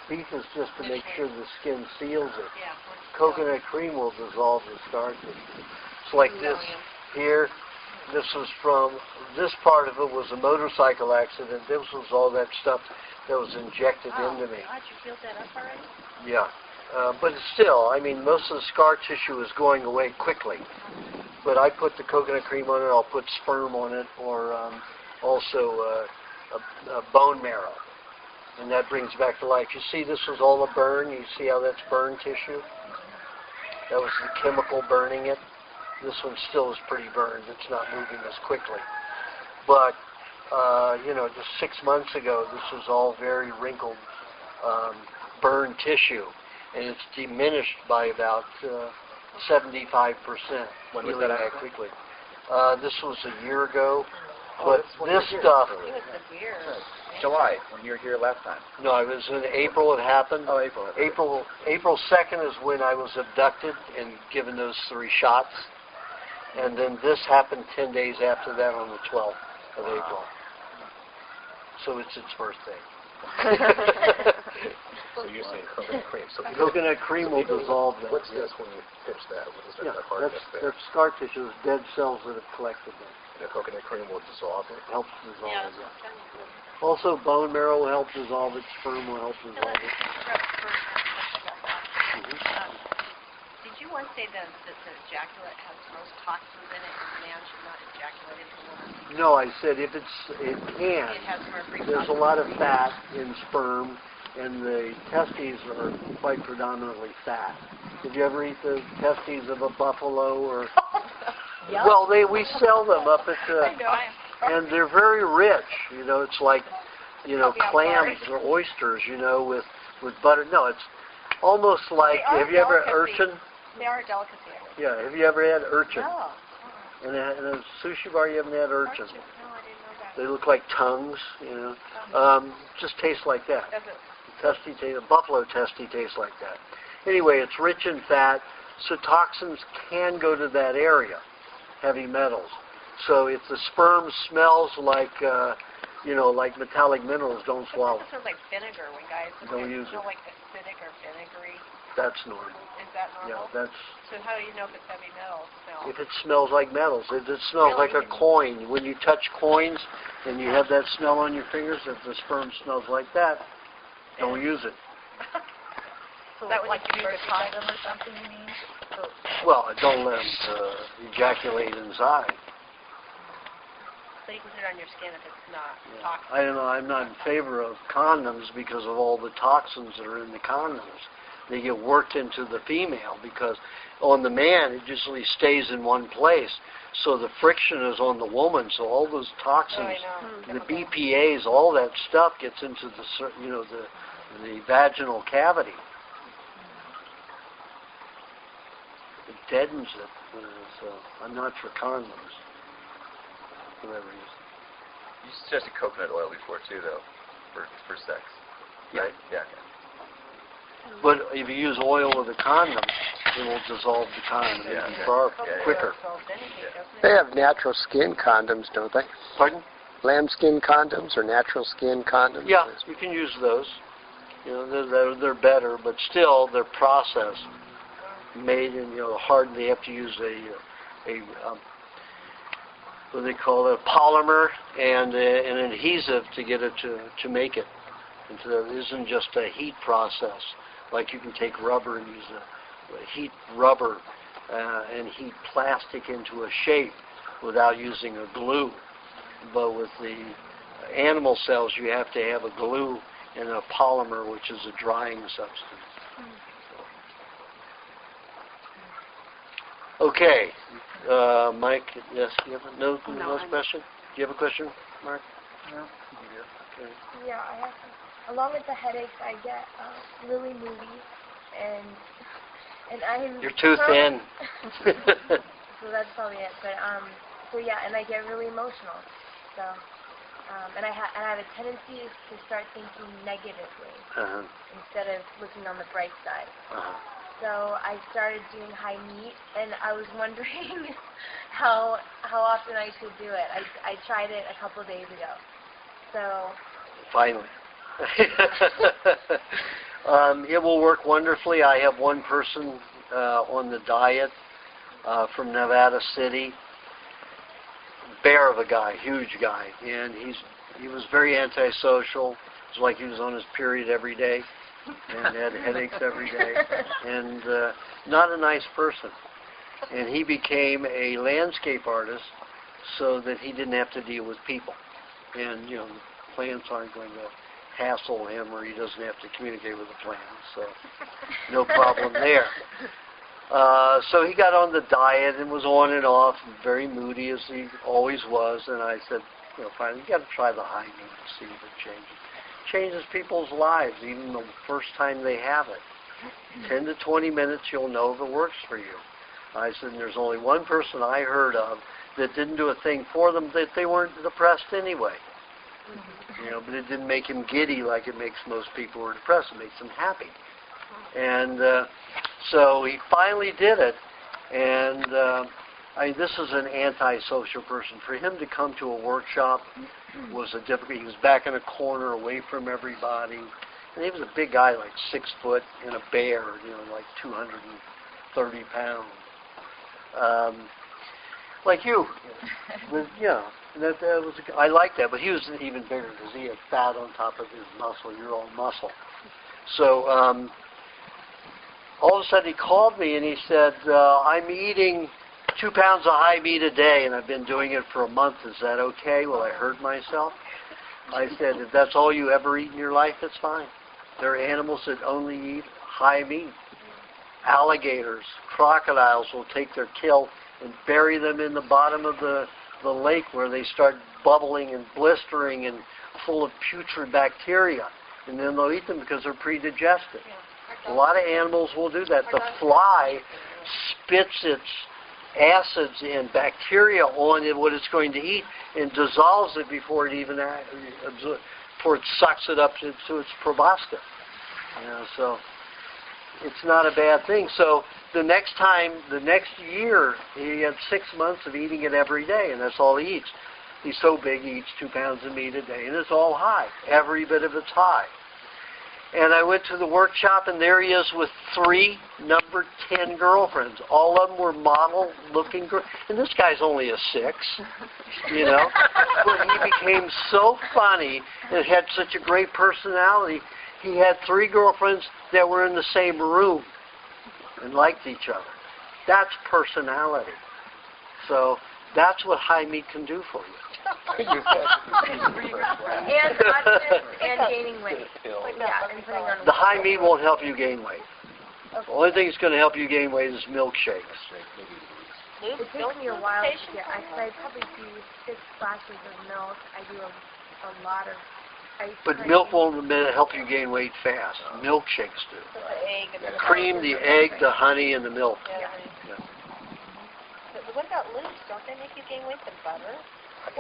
Beef is just to make sure the skin seals it.
Yeah.
Coconut cream will dissolve the scar tissue. It's like this here. This was from, this part of it was a motorcycle accident. This was all that stuff that was injected into me.
God, you healed that up already?
Yeah. But still, I mean, most of the scar tissue is going away quickly. But I put the coconut cream on it, I'll put sperm on it, or also a bone marrow. And that brings back to life. You see, this was all a burn. You see how that's burn tissue? That was the chemical burning it. This one still is pretty burned. It's not moving as quickly. But, just 6 months ago, this was all very wrinkled, burned tissue. And it's diminished by about 75%.
When was that
that quickly. This was a year ago. But this stuff...
It was severe.
July, when you were here last time.
No, it was in April it happened.
Oh, April.
April 2nd is when I was abducted and given those 3 shots. And then this happened 10 days after that on the 12th of April. So it's its birthday.
So you're saying coconut cream. So
Coconut cream will dissolve that.
What's this when you pinch that? What is that?
Yeah,
That part
that's scar tissue, it's dead cells that have collected there.
The coconut cream will dissolve it.
Helps dissolve it. Yeah. Also, bone marrow will help dissolve it. Sperm will help dissolve it.
Did you once say that the ejaculate has most toxins in it and man should not ejaculate into woman?
No, I said it can.
It has mercury.
There's a lot of fat in sperm, and the testes are quite predominantly fat. Did you ever eat the testes of a buffalo or?
Yep.
Well, we sell them up at the,
I know.
and they're very rich. It's like, clams
sorry.
or oysters, with butter. No, it's almost like, have you ever had urchin?
They are a delicacy.
Yeah, have you ever had urchin?
No.
In a sushi bar, you haven't had urchin.
No, I didn't know that.
They look like tongues, just taste like that.
Does it?
Buffalo testy tastes like that. Anyway, it's rich in fat, so toxins can go to that area, heavy metals. So if the sperm smells like, like metallic minerals, don't swallow.
It smells like vinegar when guys
Don't use it.
smell like acidic or vinegary.
That's normal.
Is that normal?
Yeah, that's.
So how do you know if it's heavy metal smell?
If it smells like metals, if it smells like a coin. When you touch coins and you have that smell on your fingers, if the sperm smells like that, don't use it.
So that would like you use a condom or something, you mean?
Well, don't let them ejaculate inside.
So you can put it on your skin if it's not
Yeah.
toxic.
I don't know. I'm not in favor of condoms because of all the toxins that are in the condoms. They get worked into the female because on the man it usually stays in one place. So the friction is on the woman. So all those toxins, the BPA's, all that stuff gets into the vaginal cavity. It deadens it. So I'm not for condoms. whatever it is.
You suggested coconut oil before too, though, for sex.
Yeah.
Right? Yeah.
But if you use oil with a condom, it will dissolve the condom even far quicker.
They have natural skin condoms, don't they?
Pardon?
Lambskin condoms or natural skin condoms?
Yeah, you can use those. You know, they're better, but still they're processed, made in hardened. They have to use a what do they call it? A polymer and an adhesive to get it to make it. And so it isn't just a heat process. Like you can take rubber and use a heat rubber and heat plastic into a shape without using a glue. But with the animal cells, you have to have a glue and a polymer, which is a drying substance. Okay, Mike. Yes, you have no question? Do you have a question, Mark?
No.
Okay.
Yeah, I have. Along with the headaches, I get really moody, and I'm.
You're too thin.
So that's probably it. But so yeah, and I get really emotional. So, and I have a tendency to start thinking negatively instead of looking on the bright side. So I started doing high meat, and I was wondering how often I should do it. I tried it a couple of days ago. So.
Finally. It will work wonderfully. I have one person on the diet from Nevada City. Bear of a guy, huge guy, and he was very antisocial. It was like he was on his period every day and had headaches every day, and not a nice person. And he became a landscape artist so that he didn't have to deal with people. And the plants aren't going to hassle him, or he doesn't have to communicate with the plants, so no problem there. So he got on the diet and was on and off, very moody as he always was. And I said, finally, you got to try the high meat and see if it changes. Changes people's lives, even the first time they have it. 10 to 20 minutes, you'll know if it works for you. I said, there's only one person I heard of that didn't do a thing for them, that they weren't depressed anyway. But it didn't make him giddy like it makes most people who are depressed. It makes them happy. And so he finally did it. And this is an antisocial person. For him to come to a workshop was a difficult. He was back in a corner, away from everybody. And he was a big guy, like 6 foot, and a bear, like 230 pounds. Like you. But, that was. I like that, but he was even bigger because he had fat on top of his muscle. You're all muscle. So all of a sudden he called me and he said, I'm eating 2 pounds of high meat a day, and I've been doing it for a month. Is that okay? Will I hurt myself? I said, if that's all you ever eat in your life, it's fine. There are animals that only eat high meat. Alligators, crocodiles will take their kill and bury them in the bottom of the lake where they start bubbling and blistering and full of putrid bacteria. And then they'll eat them because they're pre-digested. A lot of animals will do that. The fly spits its acids and bacteria on it, what it's going to eat, and dissolves it before it even before it sucks it up to its proboscis. So it's not a bad thing. So the next year, he had 6 months of eating it every day, and that's all he eats. He's so big, he eats 2 pounds of meat a day, and it's all high. Every bit of it's high. And I went to the workshop, and there he is with 3 number 10 girlfriends. All of them were model-looking girls. And this guy's only a 6, But he became so funny and had such a great personality. He had 3 girlfriends that were in the same room and liked each other. That's personality. So that's what high meat can do for you.
and gaining weight.
The high meat won't help you gain weight.
Okay.
The only thing that's going to help you gain weight is milkshakes.
It takes me a while to get. I probably do 6 glasses of milk. I do a lot of ice
But
cream.
milk won't help you gain weight fast. Milkshakes do.
So the egg and
The cream, the egg, the honey, and the milk.
Yeah.
But what about loops? Don't they make you gain weight? The butter?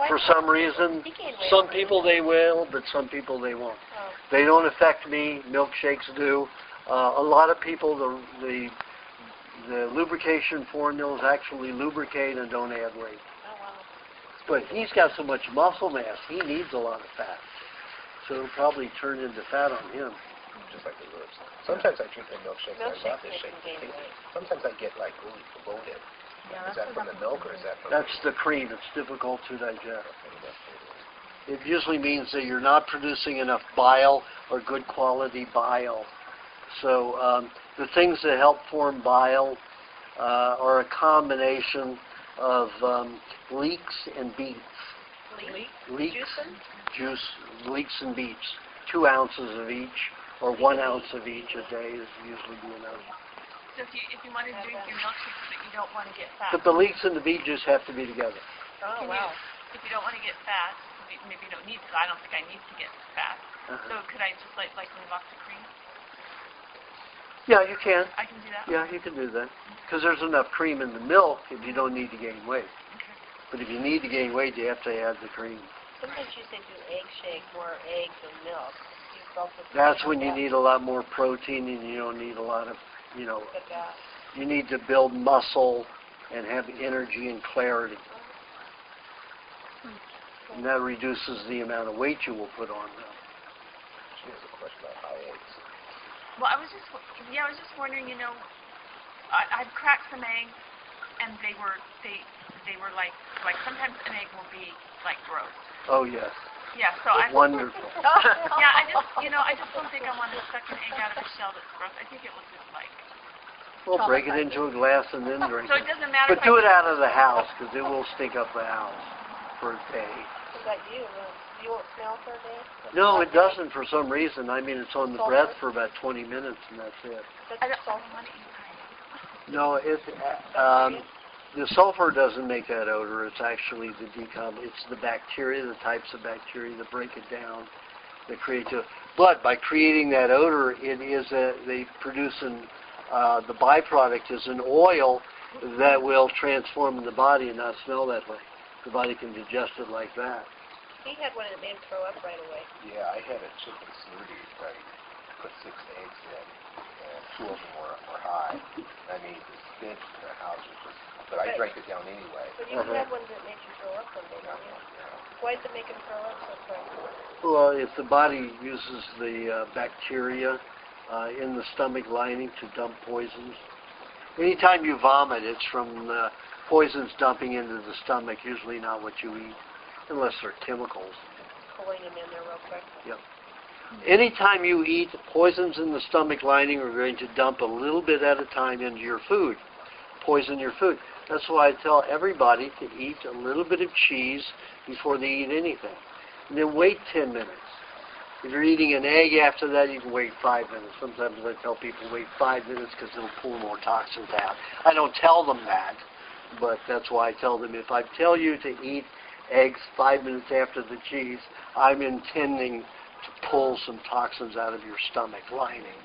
For some reason, some people they will, but some people they won't.
Oh.
They don't affect me. Milkshakes do. A lot of people, the lubrication formulas actually lubricate and don't add weight.
Oh, wow.
But he's got so much muscle mass, he needs a lot of fat. So it'll probably turn into fat on him.
Just like the ribs. Sometimes I drink the milkshakes. I love the shake. Sometimes I get like really bloated.
Yeah,
Is that from the milk or is that from...
That's the cream. It's difficult to digest. It usually means that you're not producing enough bile or good quality bile. So the things that help form bile are a combination of leeks and beets. Leeks and beets. 2 ounces of each, or 1 ounce of each a day is usually enough.
So if you want to drink your milkshakes but you don't want to get fat.
But the leeks and the beet juice have to be together.
Oh, wow.
If you don't want to get fat, maybe you don't need to. I don't think I need to get fat. So could I just like leave off the cream?
Yeah, you can.
I can do that?
Yeah, you can do that. Because there's enough cream in the milk if you don't need to gain weight.
Okay.
But if you need to gain weight, you have to add the cream.
Sometimes you say do egg shake, more eggs and milk.
That's when you need a lot more protein and you don't need a lot of, you need to build muscle and have energy and clarity. And that reduces the amount of weight you will put on them.
She has a question about high eggs.
Well, I was just wondering, I've cracked some eggs, and they were like sometimes an egg will be like gross.
Oh yes.
Yeah, so
wonderful.
Yeah, I just don't think I want to suck an egg out of a shell that's gross. I think it will just like.
Well, break it into a glass and then drink
So it doesn't matter.
But do it out of the house because it will stink up the house for a day.
What about you? You won't smell for a day?
No, it doesn't for some reason. I mean, it's on the breath for about 20 minutes and that's it.
I don't want to eat.
No, the sulfur doesn't make that odor. It's actually it's the bacteria, the types of bacteria that break it down, that create it. But by creating that odor, they produce the byproduct is an oil that will transform the body and not smell that way. The body can digest it like that.
He had one that made him throw up right away.
Yeah, I had a chicken smoothie that I put 6 eggs in, and 2 of them were high. I mean, the stench in the house was just... But I drank it down anyway.
But you had one that made you throw up one day, didn't you? Why did it make him throw up so quick?
Well, if the body uses the bacteria in the stomach lining to dump poisons, anytime you vomit, it's from the poisons dumping into the stomach, usually not what you eat, unless they're chemicals.
Pulling them in there real quick.
Yep. Anytime you eat, poisons in the stomach lining are going to dump a little bit at a time into your food, poison your food. That's why I tell everybody to eat a little bit of cheese before they eat anything. And then wait 10 minutes. If you're eating an egg after that, you can wait 5 minutes. Sometimes I tell people wait 5 minutes because it'll pull more toxins out. I don't tell them that, but that's why I tell them if I tell you to eat eggs 5 minutes after the cheese, I'm intending to pull some toxins out of your stomach lining.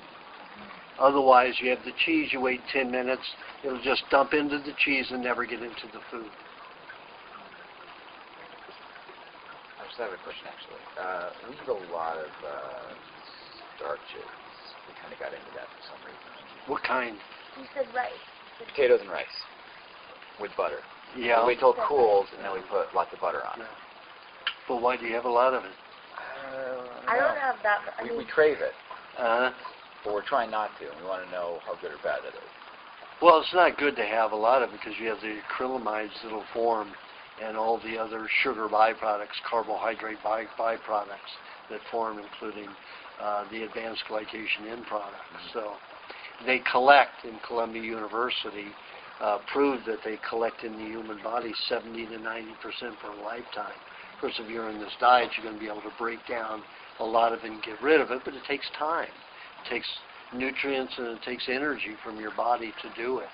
Otherwise, you have the cheese, you wait 10 minutes, it'll just dump into the cheese and never get into the food.
I just have a question, actually. We eat a lot of starches. We kind of got into that for some reason.
What kind?
You said rice.
Potatoes and rice with butter.
Yeah.
We wait till it cools, and then we put lots of butter on it.
Well, why do you have a lot of it?
I don't have that.
We crave it,
Uh-huh.
but we're trying not to. We want to know how good or bad it is.
Well, it's not good to have a lot of it because you have the acrylamides that'll form and all the other sugar byproducts, carbohydrate byproducts that form, including the advanced glycation end products. So they collect in Columbia University, proved that they collect in the human body 70 to 90% per lifetime. Of course, if you're in this diet, you're going to be able to break down a lot of it and get rid of it, but it takes time. It takes nutrients and it takes energy from your body to do it.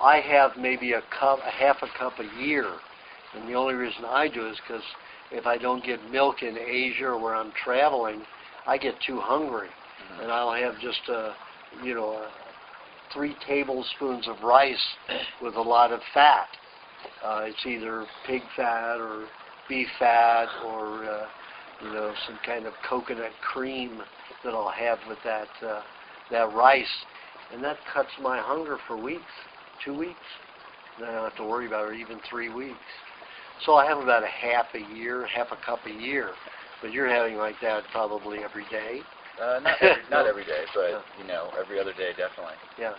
I have maybe half a cup a year, and the only reason I do is because if I don't get milk in Asia or where I'm traveling, I get too hungry, and I'll have just 3 tablespoons of rice with a lot of fat, It's either pig fat or beef fat or some kind of coconut cream that I'll have with that rice, and that cuts my hunger for weeks, 2 weeks. Then I don't have to worry about it, or even 3 weeks. So I have about half a cup a year. But you're having like that probably every day.
Not every day, but every other day definitely.
Yeah.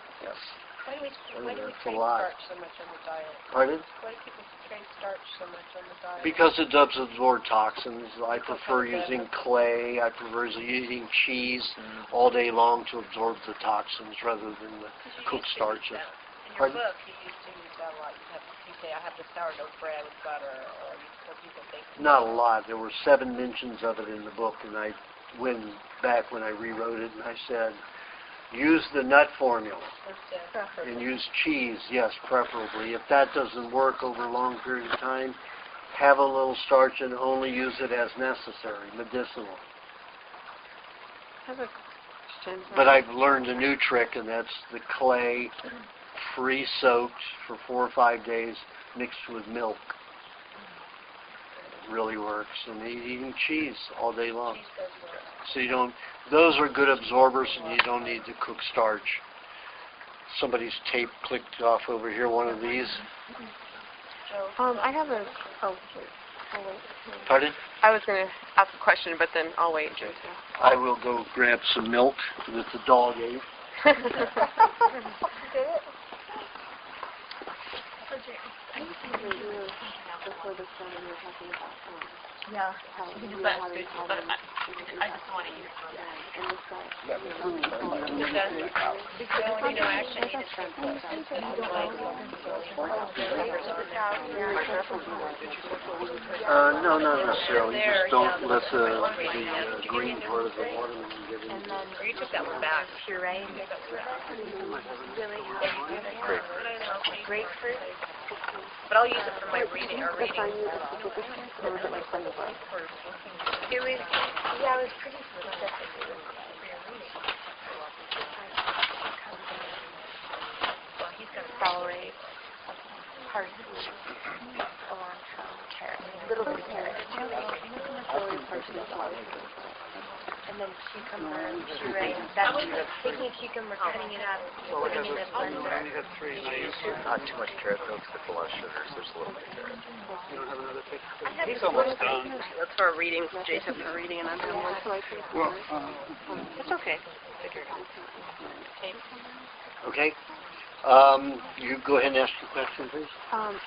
Why do we
That's a
crave
lot.
starch so much on the diet?
Pardon?
Why do people crave starch so much on the diet?
Because it does absorb toxins. I prefer using clay. I prefer using cheese all day long to absorb the toxins rather than the cooked starches.
In your book, you used to use that a lot. You say, I have the sourdough bread with butter, or people think...
Not a lot. There were 7 mentions of it in the book, and I went back when I rewrote it, and I said, use the nut formula and use cheese, yes, preferably. If that doesn't work over a long period of time, have a little starch and only use it as necessary, medicinal.
I have a question.
But I've learned a new trick, and that's the clay pre-soaked for 4 or 5 days mixed with milk. It really works. And eating cheese all day long. So those are good absorbers, and you don't need to cook starch. Somebody's tape clicked off over here, one of these.
I have a... Oh, wait.
Pardon?
I was going to ask a question, but then I'll wait.
I will go grab some milk that the dog ate.
Yeah, you can but I just want to use
No, not necessarily. Just don't let the green part of the watermelon get in.
Or you took that one back. Puree. Grapefruit. But I'll use it for my reading or reading. It was pretty specific. Well, he's got celery, parsley, cilantro, carrot, little bit of carrot, and then cucumber puree. That's taking a cucumber, cutting it up, putting it in a blender.
Not too much carrot though, because it's a lot of sugar, so there's a little bit of carrot.
You don't have another pick?
He's almost done. That's for a reading. Jason for reading, and I'm doing one.
Well,
It's okay. Figure it out.
Okay. You go ahead and ask your question, please.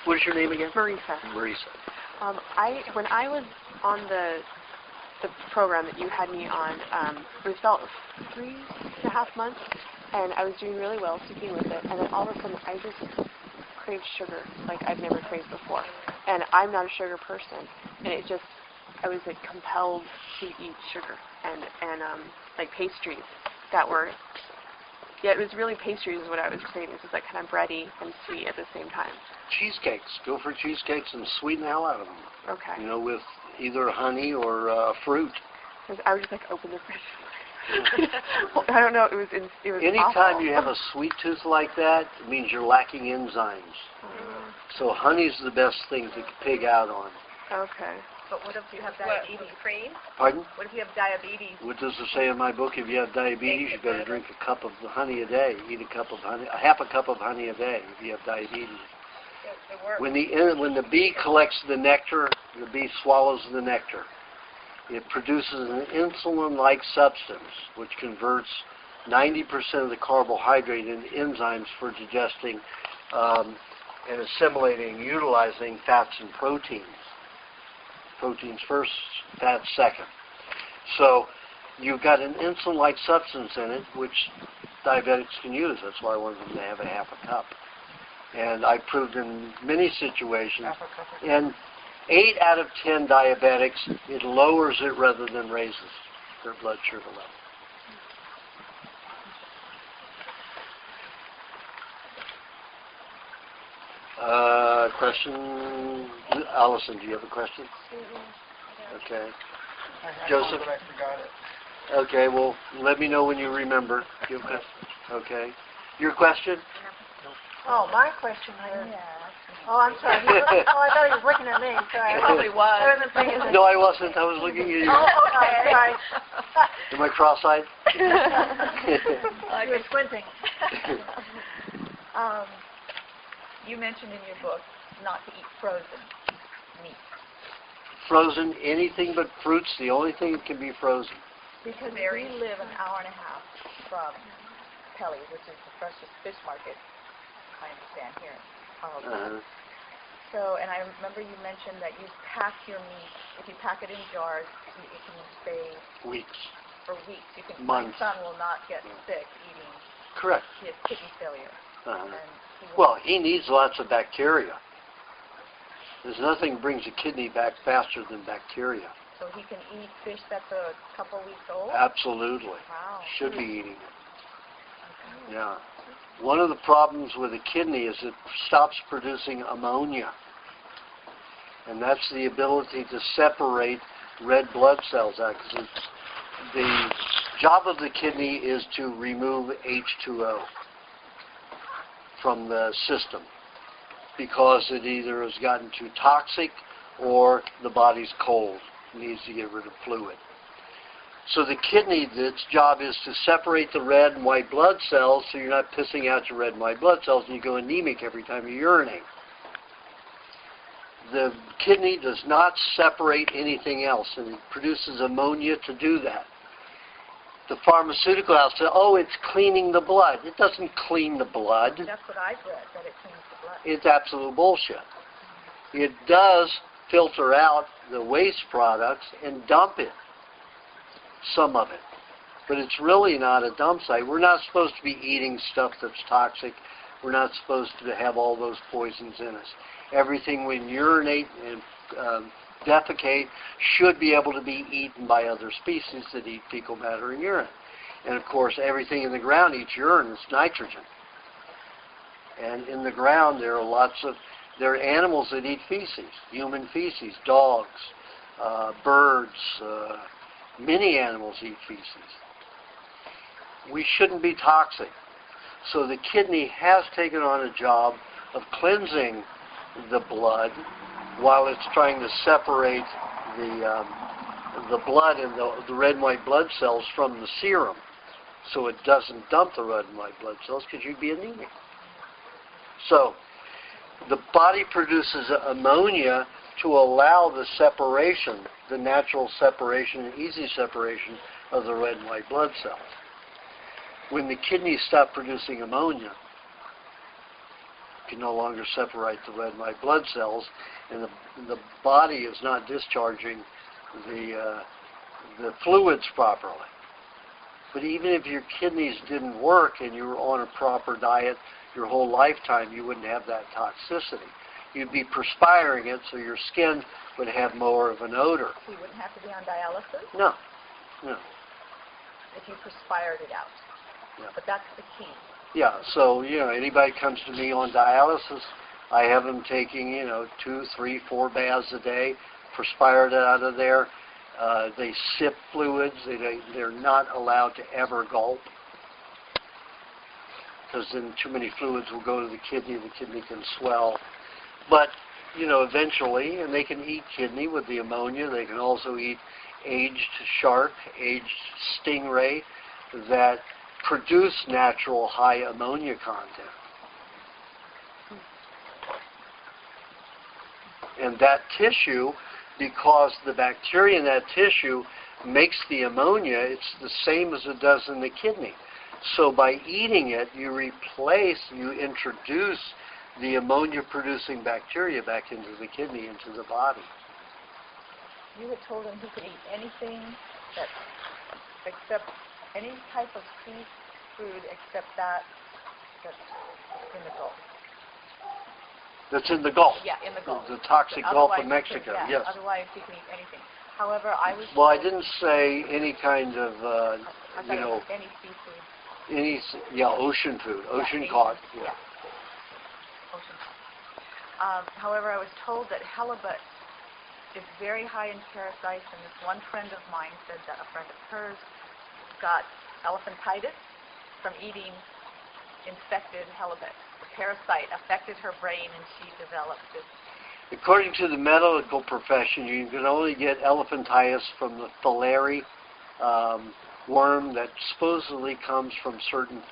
What is your name again?
Marisa.
Marisa.
When I was on the program that you had me on, it was about 3.5 months, and I was doing really well, sticking with it, and then all of a sudden I just craved sugar like I've never craved before. And I'm not a sugar person, and I was like compelled to eat sugar and like pastries that were, it was really pastries is what I was craving. It was like kind of bready and sweet at the same time.
Cheesecakes. Go for cheesecakes and sweeten the hell out of them.
Okay.
With either honey or fruit.
I would just like open the fridge. I don't know. It was
Anytime
awful.
you have a sweet tooth like that, it means you're lacking enzymes. So honey's the best thing to pig out on.
Okay.
But what if you have diabetes? Cream?
Pardon?
What if you have diabetes?
What does it say in my book? If you have diabetes, you better drink a cup of honey a day. Eat a cup of honey, half a cup of honey a day if you have diabetes. When the bee collects the nectar, the bee swallows the nectar. It produces an insulin-like substance which converts 90% of the carbohydrate into enzymes for digesting and assimilating and utilizing fats and proteins. Proteins first, fats second. So you've got an insulin-like substance in it which diabetics can use. That's why I wanted them to have a half a cup. And I proved in many situations, and 8 out of 10 diabetics, it lowers it rather than raises their blood sugar level. Question? Allison, do you have a question? Okay. Joseph?
I forgot it.
Okay, well, let me know when you remember. You have a question? Okay. Your question?
Oh, my question Oh, I'm sorry. Oh, I thought he was looking at me. Sorry.
He probably was.
I wasn't paying attention.
No, I wasn't. I was looking at you.
Oh, okay. Sorry.
Am I cross-eyed?
You were squinting.
You mentioned in your book not to eat frozen meat.
Frozen, anything but fruits, the only thing that can be frozen.
Because we live an hour and a half from Pelly's, which is the freshest fish market, I understand, here in Colorado. So, and I remember you mentioned that you pack your meat, if you pack it in jars, it can stay
Weeks.
for weeks. You can,
Months.
my son will not get sick eating.
Correct.
He has kidney failure. And
Well, he needs lots of bacteria. There's nothing brings a kidney back faster than bacteria.
So he can eat fish that's a couple weeks old?
Absolutely.
Wow.
Should be eating it. Yeah. One of the problems with a kidney is it stops producing ammonia. And that's the ability to separate red blood cells out. 'Cause the job of the kidney is to remove H2O from the system because it either has gotten too toxic or the body's cold. It needs to get rid of fluid. So the kidney, its job is to separate the red and white blood cells so you're not pissing out your red and white blood cells and you go anemic every time you urinate. The kidney does not separate anything else, and it produces ammonia to do that. The pharmaceutical house says, oh, it's cleaning the blood. It doesn't clean the blood.
That's what I've read, that it cleans the blood.
It's absolute bullshit. It does filter out the waste products and dump it, some of it. But it's really not a dump site. We're not supposed to be eating stuff that's toxic. We're not supposed to have all those poisons in us. Everything we urinate and defecate should be able to be eaten by other species that eat fecal matter and urine. And of course, everything in the ground eats urine. It's nitrogen. And in the ground, there are animals that eat feces, human feces, dogs, birds, many animals eat feces. We shouldn't be toxic. So the kidney has taken on a job of cleansing the blood while it's trying to separate the blood and the red and white blood cells from the serum so it doesn't dump the red and white blood cells because you'd be anemic. So the body produces ammonia to allow the separation, the natural separation and easy separation of the red and white blood cells. When the kidneys stop producing ammonia, you can no longer separate the red and white blood cells, and the body is not discharging the fluids properly. But even if your kidneys didn't work and you were on a proper diet your whole lifetime, you wouldn't have that toxicity. You'd be perspiring it, so your skin would have more of an odor.
So you wouldn't have to be on dialysis?
No. No.
If you perspired it out.
Yeah.
But that's the key.
Yeah, so, anybody comes to me on dialysis, I have them taking, 2, 3, 4 baths a day, perspired it out of there. They sip fluids. They're not allowed to ever gulp because then too many fluids will go to the kidney can swell. But, eventually, and they can eat kidney with the ammonia. They can also eat aged shark, aged stingray that produce natural high ammonia content. And that tissue, because the bacteria in that tissue makes the ammonia, it's the same as it does in the kidney. So by eating it, you introduce the ammonia-producing bacteria back into the kidney, into the body.
You had told him he could eat anything except any type of seafood except that's in the Gulf.
That's in the Gulf?
Yeah, in the Gulf.
The toxic Gulf of Mexico, yes.
Otherwise, he can eat anything. However, I was...
Well, I didn't say any kind of,
I thought it was any seafood.
Ocean food, ocean caught. Yeah.
Ocean caught. However, I was told that halibut is very high in parasites, and this one friend of mine said that a friend of hers got elephantitis from eating infected halibut. parasite affected her brain and she developed this.
According to the medical profession, you can only get elephantiasis from the filariae worm that supposedly comes from certain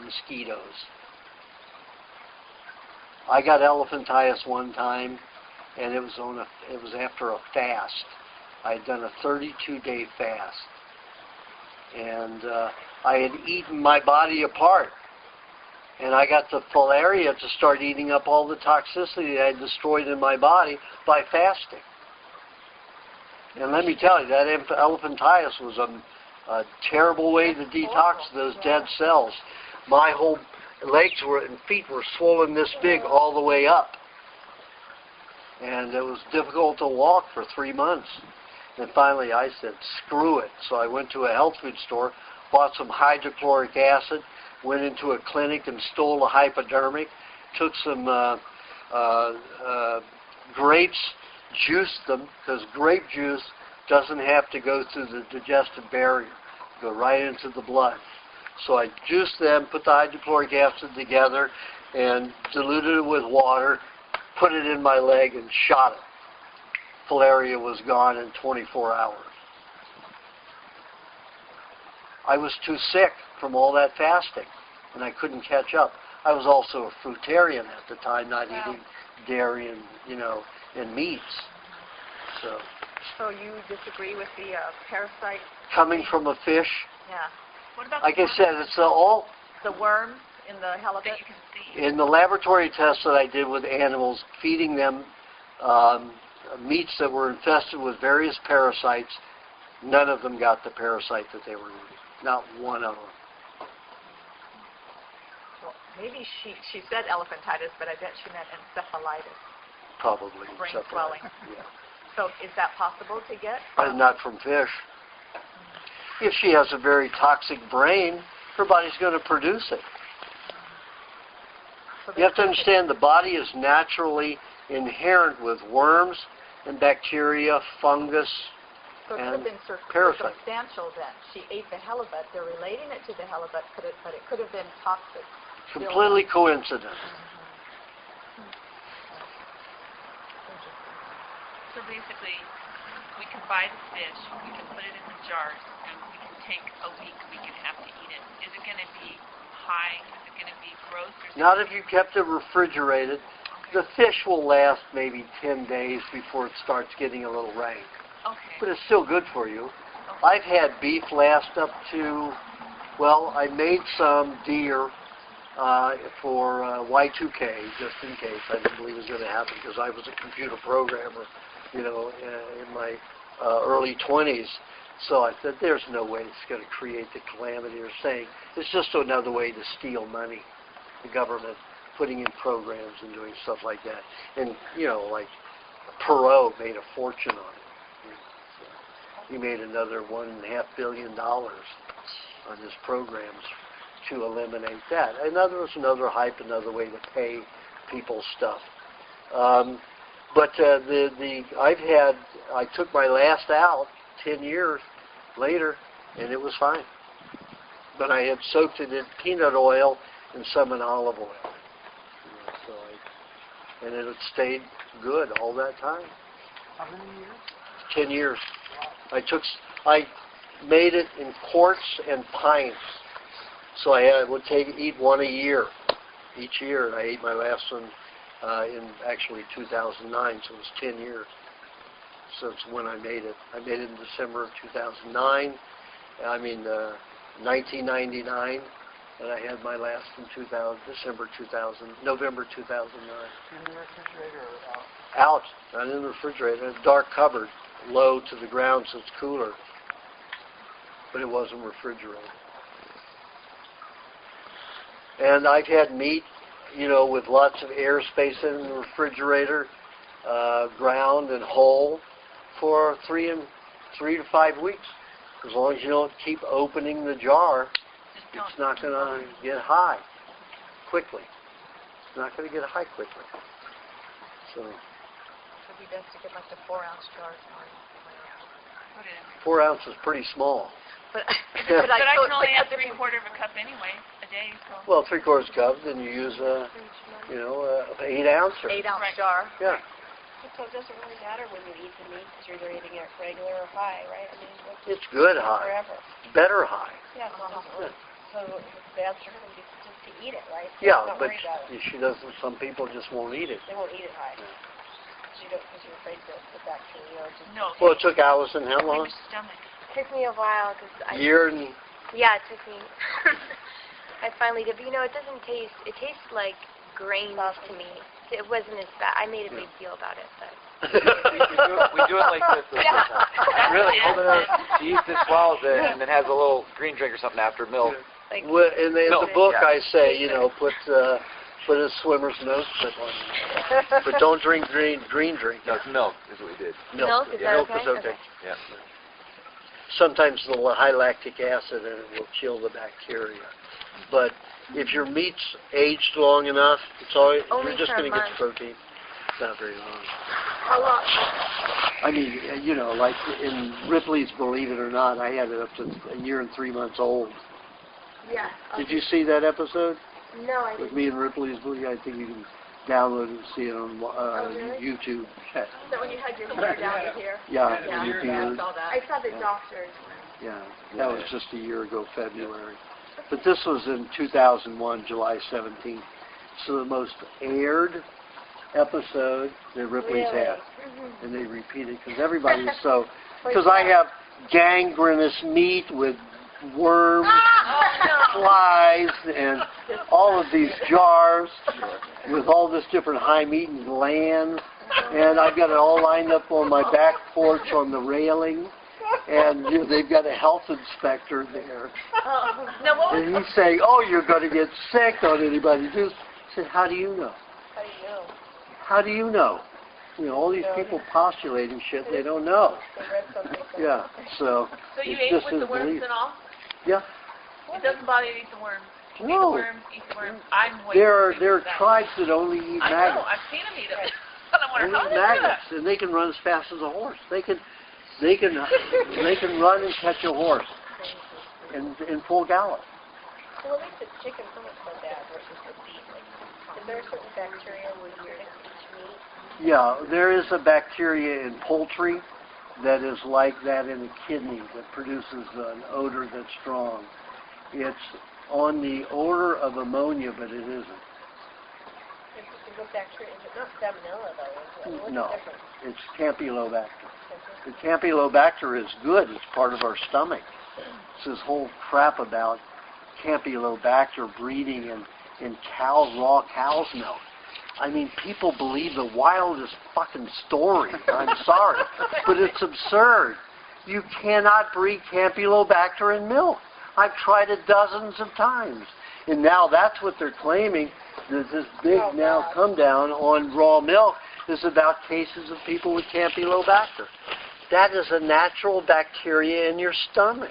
mosquitoes. I got elephantiasis one time, and it was after a fast. I had done a 32-day fast, and I had eaten my body apart. And I got the filaria to start eating up all the toxicity that I had destroyed in my body by fasting. And let me tell you, that elephantiasis was a terrible way to detox those dead cells. My whole legs and feet were swollen this big all the way up. And it was difficult to walk for 3 months. And finally I said, screw it. So I went to a health food store, bought some hydrochloric acid, went into a clinic and stole a hypodermic, took some grapes, juiced them, because grape juice doesn't have to go through the digestive barrier, go right into the blood. So I juiced them, put the hydrochloric acid together, and diluted it with water, put it in my leg, and shot it. Filaria was gone in 24 hours. I was too sick from all that fasting, and I couldn't catch up. I was also a fruitarian at the time, not eating dairy and meats.
So you disagree with the parasite?
Coming from a fish?
Yeah. What about
like I said, it's all...
The worms in the halibut? That you can see.
In the laboratory tests that I did with animals, feeding them meats that were infested with various parasites, none of them got the parasite that they were eating. Not one of them.
Well, maybe she said elephantitis, but I bet she meant encephalitis.
Probably.
Brain swelling.
Yeah.
So is that possible to get?
Not from fish. If she has a very toxic brain, her body's going to produce it.
So
you have to understand the body is naturally inherent with worms and bacteria, fungus,
so it
and
could have been
parasites.
Circumstantial then. She ate the halibut. They're relating it to the halibut, but it could have been toxic.
Completely coincident.
So basically, we can buy the fish, we can put it in the jars, and we can take a week have to eat it. Is it going to be high? Is it going to be gross?
Not if you kept it refrigerated. The fish will last maybe 10 days before it starts getting a little rank.
Okay.
But it's still good for you. I've had beef last up to, I made some deer for Y2K, just in case. I didn't believe it was going to happen because I was a computer programmer, in my early 20s. So I said, there's no way it's going to create the calamity they're saying. It's just another way to steal money. The government putting in programs and doing stuff like that. And, like Perot made a fortune on it. So he made another $1.5 billion on his programs to eliminate that. Another hype, another way to pay people stuff. But I took my last out 10 years later, and it was fine. But I had soaked it in peanut oil and some in olive oil. And it had stayed good all that time.
How many years?
10 years. I made it in quarts and pints. So I would eat one a year, each year. And I ate my last one in actually 2009, so it was 10 years since when I made it. I made it in December of 2009. 1999. And I had my last in November 2009.
In the refrigerator or out?
Out, not in the refrigerator. In a dark cupboard, low to the ground so it's cooler. But it wasn't refrigerated. And I've had meat, with lots of airspace in the refrigerator, ground and whole, for 3 to 5 weeks. As long as you don't keep opening the jar, it's not going to get high quickly. It's not going to get high quickly. So.
It would be best to get like the 4-ounce jars.
4
ounces is pretty small.
But I can only have 3/4 of a cup anyway a
a day. So.
Well, 3/4 cup, then you use a 8 ounce.
8 ounce jar.
Yeah.
So it doesn't really matter when you eat the meat because you're either eating it regular or high, right? I mean,
It's good high.
forever.
Better high.
Yeah, so it doesn't really. So if it's bad for her, just to eat it, right?
Yeah,
Don't
but
worry about it.
she doesn't. Some people just won't eat it.
They won't eat it high. Because you're afraid that the bacteria or just...
No.
Well, it took Allison how long?
Your stomach.
It took me a while because
Year and.
Yeah, it took me. I finally did, but it doesn't taste. It tastes like grains to me. It wasn't as bad. I made a big deal about it, but.
we do it like this. Really? Hold it out. She eats it, swallows it, and then has a little green drink or something after milk.
Like,
Well, in the book,
Yeah.
I say, put a swimmer's notebook on it. But don't drink green drink.
No, it's milk is what we did.
Milk, is that
Milk
okay?
is okay.
Yeah.
Sometimes the high lactic acid in it will kill the bacteria. But if your meat's aged long enough,
Only
you're just
for a
going to get
month.
protein. Not very long.
How long?
I mean, like in Ripley's Believe It or Not, I had it up to a year and 3 months old.
Yeah.
Did you see that episode?
No, I
With
didn't.
me and Ripley's Believe? I think you can download it and see it on
really?
YouTube.
Is that when you had your hair down to here?
Yeah,
Yeah,
your
I
beard.
saw that. I saw the doctors.
Yeah, that was just a year ago, February. But this was in 2001, July 17th. So the most aired episode that Ripley's had. And they repeat it because everybody is so... Because I have gangrenous meat with worms, flies, and all of these jars with all this different high meat and glands. And I've got it all lined up on my back porch on the railing. And they've got a health inspector there. And he's saying, oh, you're going to get sick, don't anybody do this. I said, how do you know?
How do you know?
How do you know? All these people postulating shit they don't know.
They read something.
Yeah, so
So you
it's
ate
just
with the
as
worms
believable.
and all?
Yeah.
It doesn't bother you to eat the worms. Eat the
No.
worms, eat the worms. I'm way
There are
more that.
tribes that only eat
I know,
maggots.
I've seen them eat them. And I wonder how
Only
they do that.
maggots, and they can run as fast as a horse. They can run and catch a horse in full gallop.
So what makes the chicken so much so bad versus the beef? Like, is there a certain bacteria when you're eating meat?
Yeah, there is a bacteria in poultry that is like that in the kidney that produces an odor that's strong. It's on the order of ammonia, but it isn't.
What bacteria? Is it not salmonella though? Is it? What's
No,
the difference?
it's Campylobacter. The Campylobacter is good. It's part of our stomach. It's this whole crap about Campylobacter breeding in raw cow's milk. I mean, people believe the wildest fucking story. I'm sorry, but it's absurd. You cannot breed Campylobacter in milk. I've tried it dozens of times. And now that's what they're claiming, that this big come down on raw milk is about cases of people with Campylobacter. That is a natural bacteria in your stomach.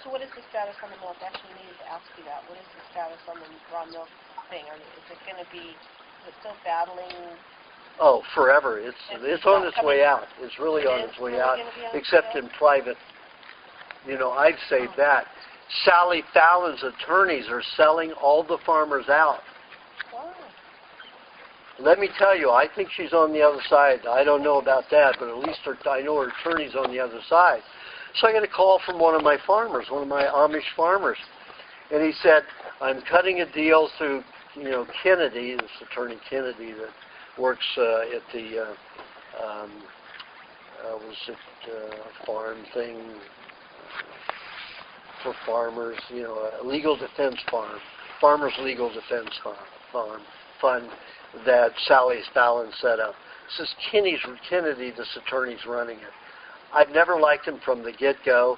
So what is the status on the milk? Actually, I needed to ask you that. What is the status on the raw milk thing? Is it going to be, is it still battling?
Oh, forever. It's on its way out. It's really on its way out, except in private. I'd say that. Sally Fallon's attorneys are selling all the farmers out. Let me tell you, I think she's on the other side. I don't know about that, but at least I know her attorney's on the other side. So I got a call from one of my farmers, one of my Amish farmers. And he said, I'm cutting a deal through, Kennedy, this attorney Kennedy that works at the, farm thing for farmers, a legal defense farm, Farmers Legal Defense Fund that Sally Fallon set up. This is Kennedy, this attorney's running it. I've never liked him from the get-go.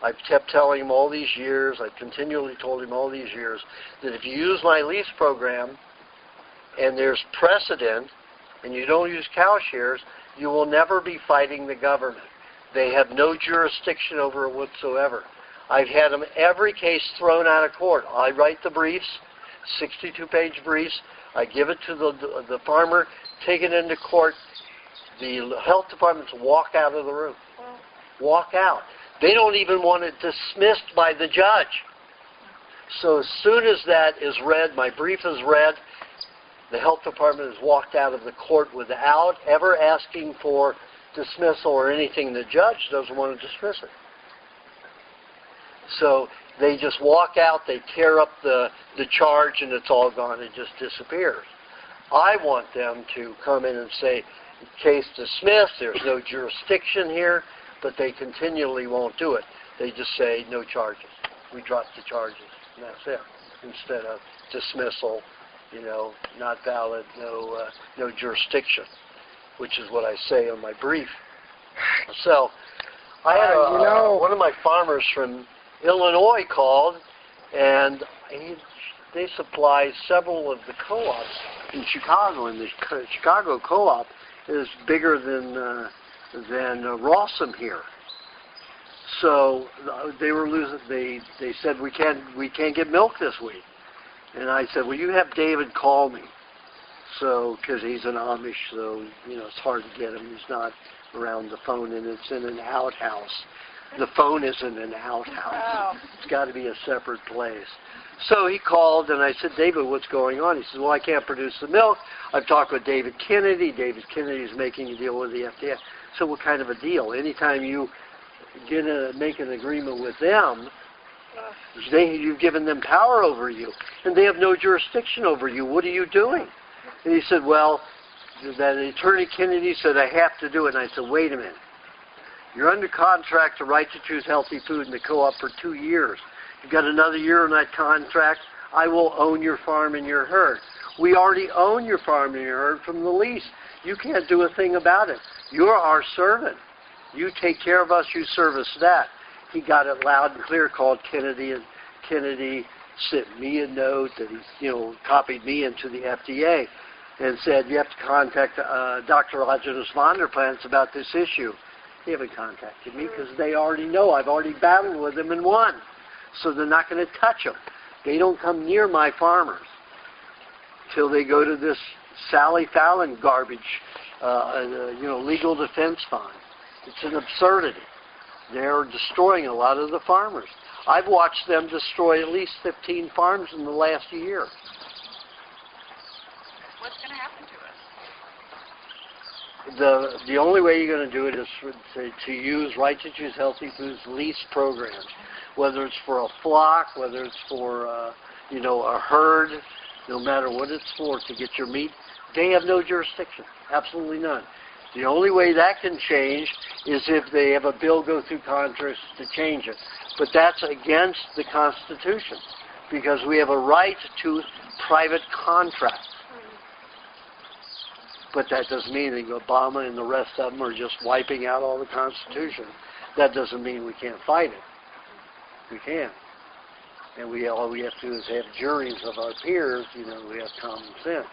I've kept telling him all these years, I've continually told him all these years, that if you use my lease program and there's precedent and you don't use cow shares, you will never be fighting the government. They have no jurisdiction over it whatsoever. I've had them every case thrown out of court. I write the briefs, 62-page briefs. I give it to the farmer, take it into court. The health departments walk out of the room. Walk out. They don't even want it dismissed by the judge. So as soon as that is read, my brief is read, the health department has walked out of the court without ever asking for dismissal or anything. The judge doesn't want to dismiss it. So they just walk out, they tear up the charge, and it's all gone. It just disappears. I want them to come in and say, case dismissed, there's no jurisdiction here, but they continually won't do it. They just say, no charges. We drop the charges, and that's it. Instead of dismissal, not valid, no jurisdiction, which is what I say on my brief. So I had one of my farmers from Illinois called, and they supply several of the co-ops in Chicago, and the Chicago co-op is bigger than Rawson here. So they were losing. They said we can't get milk this week, and I said, well, you have David call me. So because he's an Amish, so it's hard to get him. He's not around the phone, and it's in an outhouse. The phone isn't an outhouse.
Wow.
It's got to be a separate place. So he called, and I said, David, what's going on? He said, well, I can't produce the milk. I've talked with David Kennedy. David Kennedy is making a deal with the FDA. So what kind of a deal? Anytime you make an agreement with them, you've given them power over you, and they have no jurisdiction over you. What are you doing? And he said, well, that attorney Kennedy said, I have to do it. And I said, wait a minute. You're under contract to Right to Choose Healthy Food in the co-op for 2 years. You've got another year on that contract. I will own your farm and your herd. We already own your farm and your herd from the lease. You can't do a thing about it. You're our servant. You take care of us, you service that. He got it loud and clear, called Kennedy, and Kennedy sent me a note that he, copied me into the FDA and said, you have to contact Dr. Aajonus Vonderplanitz about this issue. They haven't contacted me because they already know. I've already battled with them and won. So they're not going to touch them. They don't come near my farmers till they go to this Sally Fallon garbage, legal defense fund. It's an absurdity. They're destroying a lot of the farmers. I've watched them destroy at least 15 farms in the last year.
What's going to happen to us?
The only way you're going to do it is to use Right to Choose Healthy Foods lease programs, whether it's for a flock, whether it's for a herd, no matter what it's for, to get your meat. They have no jurisdiction, absolutely none. The only way that can change is if they have a bill go through Congress to change it. But that's against the Constitution, because we have a right to private contract. But that doesn't mean that Obama and the rest of them are just wiping out all the Constitution. That doesn't mean we can't fight it. We can. And all we have to do is have juries of our peers, who have common sense.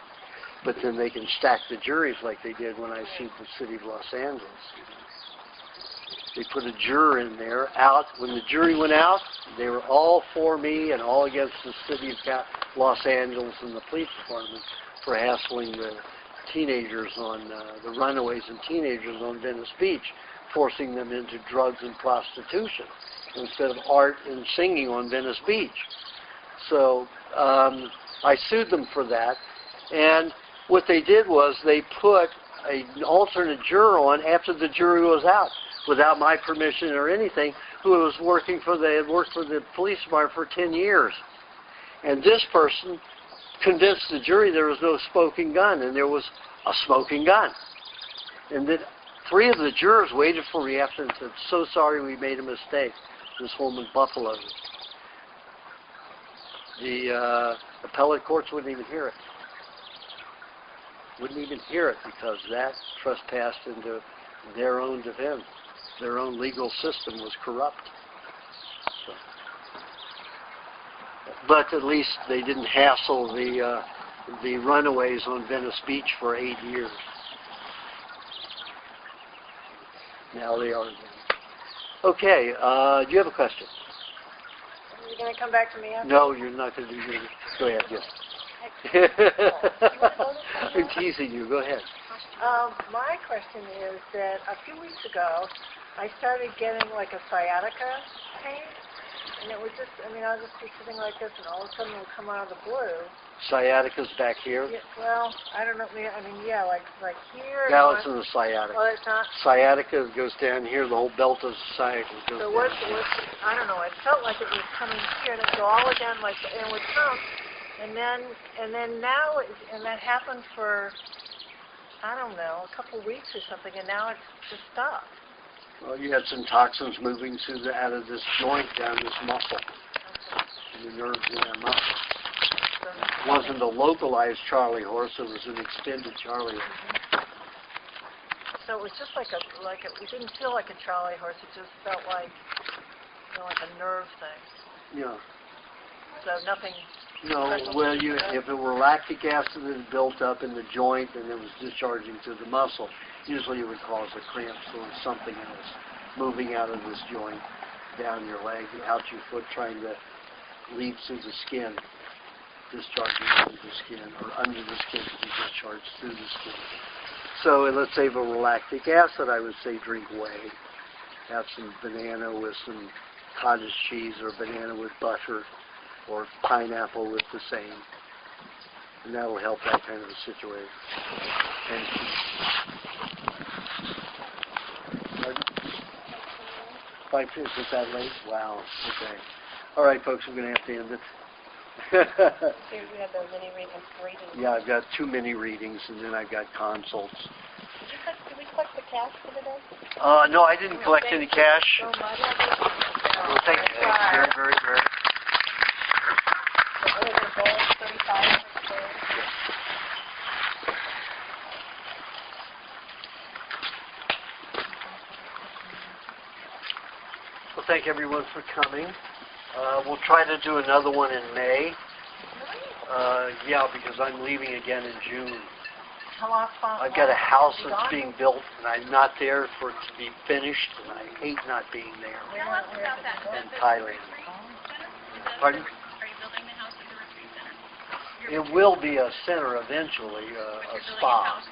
But then they can stack the juries like they did when I sued the city of Los Angeles. They put a juror in there. When the jury went out, they were all for me and all against the city of Los Angeles and the police department for hassling the teenagers the runaways and teenagers on Venice Beach, forcing them into drugs and prostitution instead of art and singing on Venice Beach. So I sued them for that, and what they did was they put an alternate juror on after the jury was out, without my permission or anything, who had worked for the police department for 10 years. And this person convinced the jury there was no smoking gun, and there was a smoking gun. And then 3 of the jurors waited for me after and said, so sorry, we made a mistake. This woman buffaloed. The appellate courts wouldn't even hear it. Wouldn't even hear it because that trespassed into their own defense. Their own legal system was corrupt. So. But at least they didn't hassle the runaways on Venice Beach for 8 years. Now they are. Okay, do you have a question?
Are you going to come back to me after?
No, you're not going to do it. Go ahead, yes. I'm teasing you. Go ahead.
My question is that a few weeks ago, I started getting like a sciatica pain, And it would just, I mean, I'll just be sitting like this, and all of a sudden it would come out of the blue.
Sciatica's back here.
Yeah, well, I don't know. I mean, yeah, like here.
Now it's in the sciatica.
Oh, it's not.
Sciatica goes down here. The whole belt of sciatica goes
So
down.
what? I don't know. It felt like it was coming here, and it would go all the way down, like, and it would come, and then now, and that happened for, I don't know, a couple weeks or something, and now it's just stopped.
Well, you had some toxins moving out of this joint down this muscle, and the nerves in that muscle. It wasn't a localized Charlie horse; it was an extended Charlie horse.
So it was just like it didn't feel like a Charlie horse. It just felt like, like a nerve thing.
Yeah.
So nothing.
No, well, if it were lactic acid that had built up in the joint and it was discharging to the muscle, usually it would cause a cramp, so it's something else moving out of this joint, down your leg, out your foot, trying to lead through the skin, discharging through the skin, or under the skin to be discharged through the skin. So let's say if it were lactic acid, I would say drink whey. Have some banana with some cottage cheese, or banana with butter, or pineapple with the same. And that will help that kind of a situation. And Is it that late? Wow. Okay. All right, folks, we're going to have to end it.
So you have those mini readings.
Yeah, I've got 2 mini readings, and then I've got consults.
Did we collect the cash for the day?
No, I didn't collect any cash.
So much.
Well, thank you. Very, very, very. Well, thank everyone for coming. We'll try to do another one in May. Yeah, because I'm leaving again in June. I've got a house that's being built, and I'm not there for it to be finished, and I hate not being there.
Tell us about that.
In Thailand. Pardon?
Are you building the house as a retreat center?
It will be a center eventually, a spa.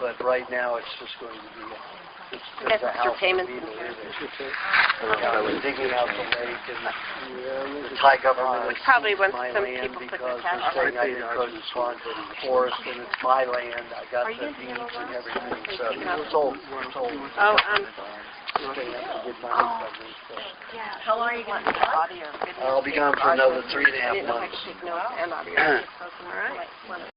But right now it's just going to be it's a house for me to live in. We're digging out the lake, and the Thai government is
Probably
seized
once
my
some
land
people put
because
their
they're saying I encroach upon the forest, and it's my land. I got the deeds and everything, so it's old. It's old.
Oh,
They have to get money from me. So.
How long are you going to be gone?
I'll be gone for another 3.5 months.
Take notes and audio. All right.